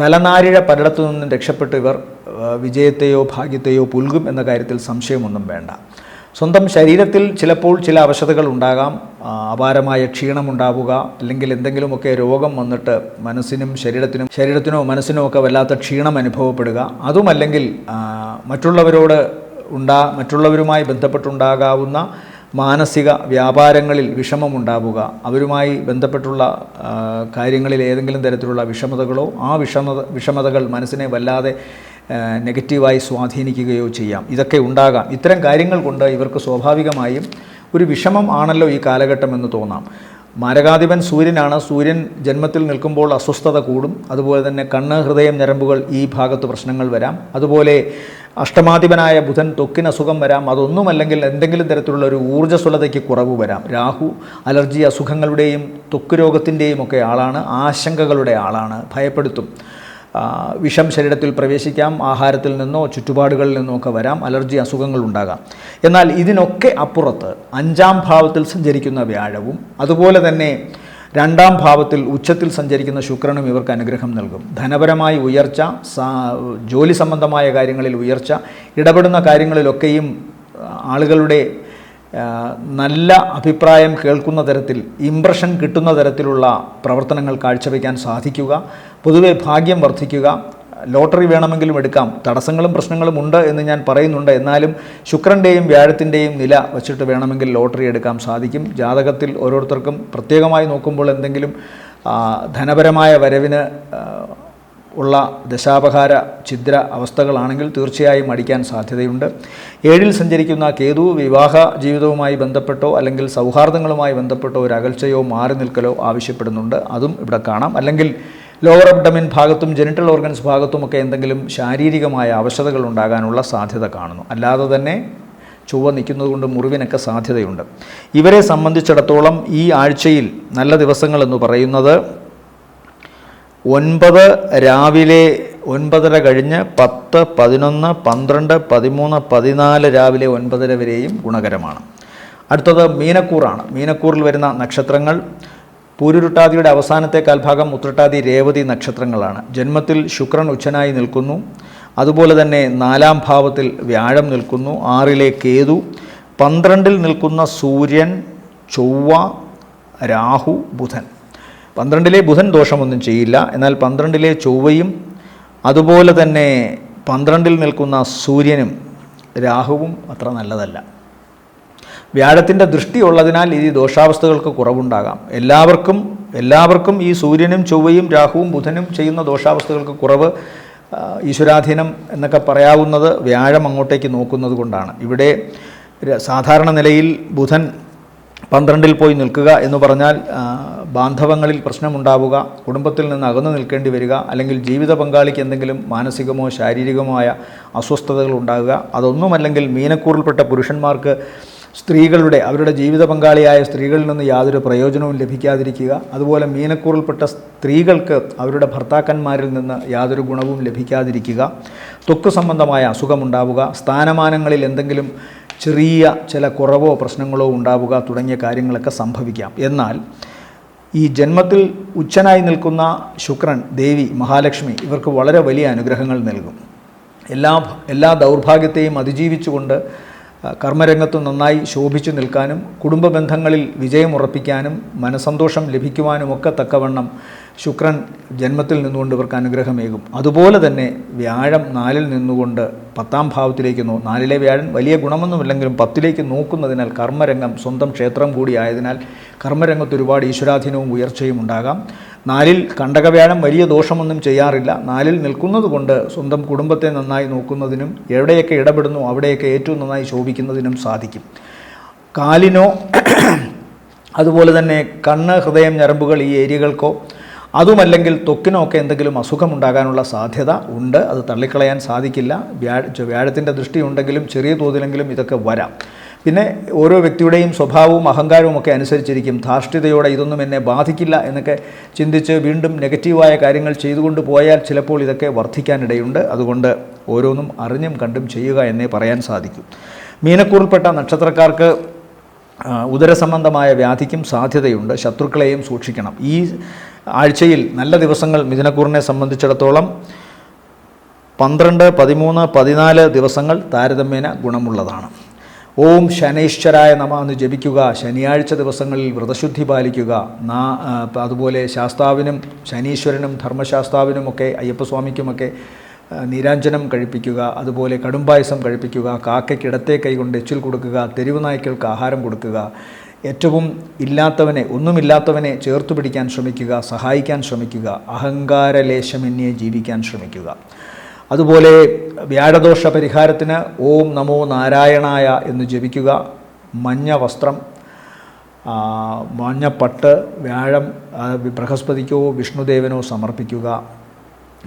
തലനാരിഴ പലയിടത്തു നിന്നും രക്ഷപ്പെട്ട് ഇവർ വിജയത്തെയോ ഭാഗ്യത്തെയോ പുൽകും എന്ന കാര്യത്തിൽ സംശയമൊന്നും വേണ്ട. സ്വന്തം ശരീരത്തിൽ ചിലപ്പോൾ ചില അവശതകൾ ഉണ്ടാകാം. അപാരമായ ക്ഷീണമുണ്ടാവുക, അല്ലെങ്കിൽ എന്തെങ്കിലുമൊക്കെ രോഗം വന്നിട്ട് മനസ്സിനും ശരീരത്തിനോ മനസ്സിനോ ഒക്കെ വല്ലാത്ത ക്ഷീണം അനുഭവപ്പെടുക. അതുമല്ലെങ്കിൽ മറ്റുള്ളവരുമായി ബന്ധപ്പെട്ടുണ്ടാകാവുന്ന മാനസിക വ്യാപാരങ്ങളിൽ വിഷമമുണ്ടാവുക, അവരുമായി ബന്ധപ്പെട്ടുള്ള കാര്യങ്ങളിൽ ഏതെങ്കിലും തരത്തിലുള്ള വിഷമതകളോ ആ വിഷമതകൾ മനസ്സിനെ വല്ലാതെ നെഗറ്റീവായി സ്വാധീനിക്കുകയോ ചെയ്യാം. ഇതൊക്കെ ഉണ്ടാകാം. ഇത്തരം കാര്യങ്ങൾ കൊണ്ട് ഇവർക്ക് സ്വാഭാവികമായും ഒരു വിഷമം ആണല്ലോ ഈ കാലഘട്ടം എന്ന് തോന്നാം. മാരകാധിപൻ സൂര്യനാണ്. സൂര്യൻ ജന്മത്തിൽ നിൽക്കുമ്പോൾ അസ്വസ്ഥത കൂടും. അതുപോലെ തന്നെ കണ്ണ്, ഹൃദയം, ഞരമ്പുകൾ ഈ ഭാഗത്ത് പ്രശ്നങ്ങൾ വരാം. അതുപോലെ അഷ്ടമാധിപനായ ബുധൻ ത്വക്കിന് അസുഖം വരാം. അതൊന്നുമല്ലെങ്കിൽ എന്തെങ്കിലും തരത്തിലുള്ള ഒരു ഊർജ്ജസ്വലതയ്ക്ക് കുറവ് വരാം. രാഹു അലർജി അസുഖങ്ങളുടെയും ത്വക്ക് രോഗത്തിൻ്റെയും ഒക്കെ ആളാണ്. ആശങ്കകളുടെ ആളാണ്. ഭയപ്പെടുത്തും. വിഷം ശരീരത്തിൽ പ്രവേശിക്കാം. ആഹാരത്തിൽ നിന്നോ ചുറ്റുപാടുകളിൽ നിന്നോ ഒക്കെ വരാം. അലർജി അസുഖങ്ങൾ ഉണ്ടാകാം. എന്നാൽ ഇതിനൊക്കെ അപ്പുറത്ത് 5ാം ഭാവത്തിൽ സഞ്ചരിക്കുന്ന വ്യാഴവും അതുപോലെ തന്നെ 2ാം ഭാവത്തിൽ ഉച്ചത്തിൽ സഞ്ചരിക്കുന്ന ശുക്രനും ഇവർക്ക് അനുഗ്രഹം നൽകും. ധനപരമായ ഉയർച്ച, ജോലി സംബന്ധമായ കാര്യങ്ങളിൽ ഉയർച്ച, ഇടപെടുന്ന കാര്യങ്ങളിലൊക്കെയും ആളുകളുടെ നല്ല അഭിപ്രായം കേൾക്കുന്ന തരത്തിൽ, ഇംപ്രഷൻ കിട്ടുന്ന തരത്തിലുള്ള പ്രവർത്തനങ്ങൾ കാഴ്ചവെക്കാൻ സാധിക്കുക, പൊതുവെ ഭാഗ്യം വർദ്ധിക്കുക. ലോട്ടറി വേണമെങ്കിലും എടുക്കാം. തടസ്സങ്ങളും പ്രശ്നങ്ങളും ഉണ്ട് എന്ന് ഞാൻ പറയുന്നുണ്ട്. എന്നാലും ശുക്രൻ്റെയും വ്യാഴത്തിൻ്റെയും നില വച്ചിട്ട് വേണമെങ്കിൽ ലോട്ടറി എടുക്കാൻ സാധിക്കും. ജാതകത്തിൽ ഓരോരുത്തർക്കും പ്രത്യേകമായി നോക്കുമ്പോൾ എന്തെങ്കിലും ധനപരമായ വരവിന് ഉള്ള ദശാപഹാര ഛിദ്ര അവസ്ഥകളാണെങ്കിൽ തീർച്ചയായും അടിക്കാൻ സാധ്യതയുണ്ട്. 7-ൽ സഞ്ചരിക്കുന്ന കേതു വിവാഹ ജീവിതവുമായി ബന്ധപ്പെട്ടോ അല്ലെങ്കിൽ സൗഹാർദ്ദങ്ങളുമായി ബന്ധപ്പെട്ടോ ഒരു അകൽച്ചയോ മാറി നിൽക്കലോ ആവശ്യപ്പെടുന്നുണ്ട്. അതും ഇവിടെ കാണാം. അല്ലെങ്കിൽ ലോവർ അബ്ഡമിൻ ഭാഗത്തും ജെനിറ്റൽ ഓർഗൻസ് ഭാഗത്തുമൊക്കെ എന്തെങ്കിലും ശാരീരികമായ അവശതകൾ ഉണ്ടാകാനുള്ള സാധ്യത കാണുന്നു. അല്ലാതെ തന്നെ ചൊവ്വ നിൽക്കുന്നത് കൊണ്ട് മുറിവിനൊക്കെ സാധ്യതയുണ്ട്. ഇവരെ സംബന്ധിച്ചിടത്തോളം ഈ ആഴ്ചയിൽ നല്ല ദിവസങ്ങളെന്ന് പറയുന്നത് 9 രാവിലെ 9:30 കഴിഞ്ഞ് 10, 11, 12, 13, 14 രാവിലെ 9:30 വരെയും ഗുണകരമാണ്. അടുത്തത് മീനക്കൂറാണ്. മീനക്കൂറിൽ വരുന്ന നക്ഷത്രങ്ങൾ പൂരുരുട്ടാതിയുടെ അവസാനത്തെ കാൽഭാഗം ഉത്രട്ടാതി രേവതി നക്ഷത്രങ്ങളാണ്. ജന്മത്തിൽ ശുക്രൻ ഉച്ചനായി നിൽക്കുന്നു. അതുപോലെ തന്നെ 4-ാം ഭാവത്തിൽ വ്യാഴം നിൽക്കുന്നു. 6-ലെ കേതു, 12-ൽ നിൽക്കുന്ന സൂര്യൻ, ചൊവ്വ, രാഹു, ബുധൻ. 12-ലെ ബുധൻ ദോഷമൊന്നും ചെയ്യില്ല. എന്നാൽ 12-ലെ ചൊവ്വയും അതുപോലെ തന്നെ 12-ൽ നിൽക്കുന്ന സൂര്യനും രാഹുവും അത്ര നല്ലതല്ല. വ്യാഴത്തിൻ്റെ ദൃഷ്ടി ഉള്ളതിനാൽ ഈ ദോഷാവസ്ഥകൾക്ക് കുറവുണ്ടാകാം. എല്ലാവർക്കും ഈ സൂര്യനും ചൊവ്വയും രാഹുവും ബുധനും ചെയ്യുന്ന ദോഷാവസ്ഥകൾക്ക് കുറവ് ഈശ്വരാധീനം എന്നൊക്കെ പറയാവുന്നത് വ്യാഴം അങ്ങോട്ടേക്ക് നോക്കുന്നത് കൊണ്ടാണ്. ഇവിടെ സാധാരണ നിലയിൽ ബുധൻ 12-ൽ പോയി നിൽക്കുക എന്ന് പറഞ്ഞാൽ ബാന്ധവങ്ങളിൽ പ്രശ്നമുണ്ടാവുക, കുടുംബത്തിൽ നിന്ന് അകന്നു നിൽക്കേണ്ടി വരിക, അല്ലെങ്കിൽ ജീവിത പങ്കാളിക്ക് എന്തെങ്കിലും മാനസികമോ ശാരീരികമായ അസ്വസ്ഥതകൾ ഉണ്ടാകുക. അതൊന്നുമല്ലെങ്കിൽ മീനക്കൂറിൽപ്പെട്ട പുരുഷന്മാർക്ക് അവരുടെ ജീവിത പങ്കാളിയായ സ്ത്രീകളിൽ നിന്ന് യാതൊരു പ്രയോജനവും ലഭിക്കാതിരിക്കുക. അതുപോലെ മീനക്കൂറിൽപ്പെട്ട സ്ത്രീകൾക്ക് അവരുടെ ഭർത്താക്കന്മാരിൽ നിന്ന് യാതൊരു ഗുണവും ലഭിക്കാതിരിക്കുക, ത്വക്ക് സംബന്ധമായ അസുഖമുണ്ടാവുക, സ്ഥാനമാനങ്ങളിൽ എന്തെങ്കിലും ചെറിയ ചില കുറവോ പ്രശ്നങ്ങളോ ഉണ്ടാവുക തുടങ്ങിയ കാര്യങ്ങളൊക്കെ സംഭവിക്കാം. എന്നാൽ ഈ ജന്മത്തിൽ ഉച്ചനായി നിൽക്കുന്ന ശുക്രൻ, ദേവി, മഹാലക്ഷ്മി ഇവർക്ക് വളരെ വലിയ അനുഗ്രഹങ്ങൾ നൽകും. എല്ലാ ദൗർഭാഗ്യത്തെയും അതിജീവിച്ചുകൊണ്ട് കർമ്മരംഗത്ത് നന്നായി ശോഭിച്ചു നിൽക്കാനും കുടുംബ ബന്ധങ്ങളിൽ വിജയമുറപ്പിക്കാനും മനസ്സന്തോഷം ലഭിക്കുവാനുമൊക്കെ തക്കവണ്ണം ശുക്രൻ ജന്മത്തിൽ നിന്നുകൊണ്ട് ഇവർക്ക് അനുഗ്രഹമേകും. അതുപോലെ തന്നെ വ്യാഴം 4-ൽ നിന്നുകൊണ്ട് 10-ാം ഭാവത്തിലേക്ക് 4-ലെ വ്യാഴം വലിയ ഗുണമൊന്നുമില്ലെങ്കിലും 10-ലേക്ക് നോക്കുന്നതിനാൽ കർമ്മരംഗം സ്വന്തം ക്ഷേത്രം കൂടി ആയതിനാൽ കർമ്മരംഗത്ത് ഒരുപാട് ഈശ്വരാധീനവും ഉയർച്ചയും ഉണ്ടാകാം. 4-ൽ കണ്ടകവ്യാഴം വലിയ ദോഷമൊന്നും ചെയ്യാറില്ല. 4-ൽ നിൽക്കുന്നത് കൊണ്ട് സ്വന്തം കുടുംബത്തെ നന്നായി നോക്കുന്നതിനും എവിടെയൊക്കെ ഇടപെടുന്നു അവിടെയൊക്കെ ഏറ്റവും നന്നായി ശോഭിക്കുന്നതിനും സാധിക്കും. കാലിനോ അതുപോലെ തന്നെ കണ്ണ്, ഹൃദയം, ഞരമ്പുകൾ ഈ ഏരിയകൾക്കോ അതുമല്ലെങ്കിൽ ത്വക്കിനോ ഒക്കെ എന്തെങ്കിലും അസുഖമുണ്ടാകാനുള്ള സാധ്യത ഉണ്ട്. അത് തള്ളിക്കളയാൻ സാധിക്കില്ല. വ്യാഴത്തിൻ്റെ ദൃഷ്ടി ഉണ്ടെങ്കിലും ചെറിയ തോതിലെങ്കിലും ഇതൊക്കെ വരാം. പിന്നെ ഓരോ വ്യക്തിയുടെയും സ്വഭാവവും അഹങ്കാരവും ഒക്കെ അനുസരിച്ചിരിക്കും. ധാർഷ്ട്യതയോടെ ഇതൊന്നും എന്നെ ബാധിക്കില്ല എന്നൊക്കെ ചിന്തിച്ച് വീണ്ടും നെഗറ്റീവായ കാര്യങ്ങൾ ചെയ്തുകൊണ്ട് പോയാൽ ചിലപ്പോൾ ഇതൊക്കെ വർദ്ധിക്കാനിടയുണ്ട്. അതുകൊണ്ട് ഓരോന്നും അറിഞ്ഞും കണ്ടും ചെയ്യുക എന്നേ പറയാൻ സാധിക്കൂ. മീനക്കൂറിൽപ്പെട്ട നക്ഷത്രക്കാർക്ക് ഉദരസംബന്ധമായ വ്യാധിക്കും സാധ്യതയുണ്ട്. ശത്രുക്കളെയും സൂക്ഷിക്കണം. ഈ ആഴ്ചയിൽ നല്ല ദിവസങ്ങൾ മിഥുനക്കൂറിനെ സംബന്ധിച്ചിടത്തോളം 12, 13, 14 ദിവസങ്ങൾ താരതമ്യേന ഗുണമുള്ളതാണ്. ഓം ശനൈശ്വരായ നമഃ എന്ന് ജപിക്കുക. ശനിയാഴ്ച ദിവസങ്ങളിൽ വ്രതശുദ്ധി പാലിക്കുക. അതുപോലെ ശാസ്താവിനും ശനീശ്വരനും ധർമ്മശാസ്താവിനുമൊക്കെ അയ്യപ്പസ്വാമിക്കുമൊക്കെ നീരാഞ്ജനം കഴിപ്പിക്കുക. അതുപോലെ കടുംപായസം കഴിപ്പിക്കുക. കാക്കയ്ക്ക് ഇടത്തെ കൈകൊണ്ട് എച്ചിൽ കൊടുക്കുക. തെരുവ് നായ്ക്കൾക്ക് ആഹാരം കൊടുക്കുക. ഏറ്റവും ഒന്നുമില്ലാത്തവനെ ചേർത്തു പിടിക്കാൻ ശ്രമിക്കുക, സഹായിക്കാൻ ശ്രമിക്കുക. അഹങ്കാരലേശമന്യേ ജീവിക്കാൻ ശ്രമിക്കുക. അതുപോലെ വ്യാഴദോഷ പരിഹാരത്തിന് ഓം നമോ നാരായണായ എന്ന് ജപിക്കുക. മഞ്ഞ വസ്ത്രം, മഞ്ഞപ്പട്ട് ബൃഹസ്പതിക്കോ വിഷ്ണുദേവനോ സമർപ്പിക്കുക.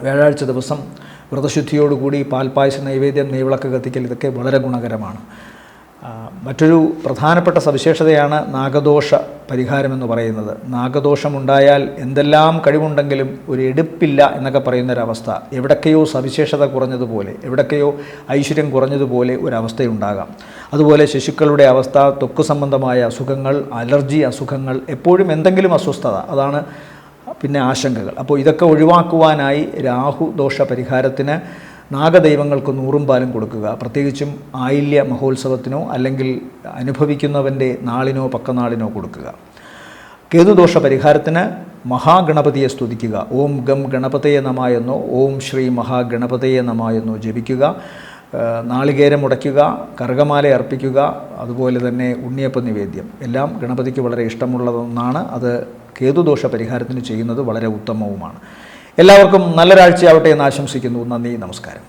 വ്യാഴാഴ്ച ദിവസം വ്രതശുദ്ധിയോടുകൂടി പാൽപ്പായസ നൈവേദ്യം, നെയ്വിളക്ക് കത്തിക്കൽ ഇതൊക്കെ വളരെ ഗുണകരമാണ്. മറ്റൊരു പ്രധാനപ്പെട്ട സവിശേഷതയാണ് നാഗദോഷ പരിഹാരമെന്ന് പറയുന്നത്. നാഗദോഷമുണ്ടായാൽ എന്തെല്ലാം കഴിവുണ്ടെങ്കിലും ഒരു എടുപ്പില്ല എന്നൊക്കെ പറയുന്നൊരവസ്ഥ, എവിടൊക്കെയോ സവിശേഷത കുറഞ്ഞതുപോലെ, എവിടൊക്കെയോ ഐശ്വര്യം കുറഞ്ഞതുപോലെ ഒരവസ്ഥയുണ്ടാകാം. അതുപോലെ ശിശുക്കളുടെ അവസ്ഥ, ത്വക്ക് സംബന്ധമായ അസുഖങ്ങൾ, അലർജി അസുഖങ്ങൾ, എപ്പോഴും എന്തെങ്കിലും അസ്വസ്ഥത, അതാണ് പിന്നെ ആശങ്കകൾ. അപ്പോൾ ഇതൊക്കെ ഒഴിവാക്കുവാനായി രാഹു ദോഷ പരിഹാരത്തിന് നാഗദൈവങ്ങൾക്ക് 100 പാലും കൊടുക്കുക. പ്രത്യേകിച്ചും ആയില്യ മഹോത്സവത്തിനോ അല്ലെങ്കിൽ അനുഭവിക്കുന്നവൻ്റെ നാളിനോ പക്കനാളിനോ കൊടുക്കുക. കേതുദോഷ പരിഹാരത്തിന് മഹാഗണപതിയെ സ്തുതിക്കുക. ഓം ഗം ഗണപതയെ നമ എന്നോ ഓം ശ്രീ മഹാഗണപതയെ നമ എന്നോ ജപിക്കുക. നാളികേരം ഉടയ്ക്കുക, കറുകമാല അർപ്പിക്കുക, അതുപോലെ തന്നെ ഉണ്ണിയപ്പ നിവേദ്യം എല്ലാം ഗണപതിക്ക് വളരെ ഇഷ്ടമുള്ളതൊന്നാണ്. അത് കേതുദോഷ പരിഹാരത്തിന് ചെയ്യുന്നത് വളരെ ഉത്തമവുമാണ്. എല്ലാവർക്കും നല്ലൊരാഴ്ചയാവട്ടെ എന്ന് ആശംസിക്കുന്നു. നന്ദി, നമസ്കാരം.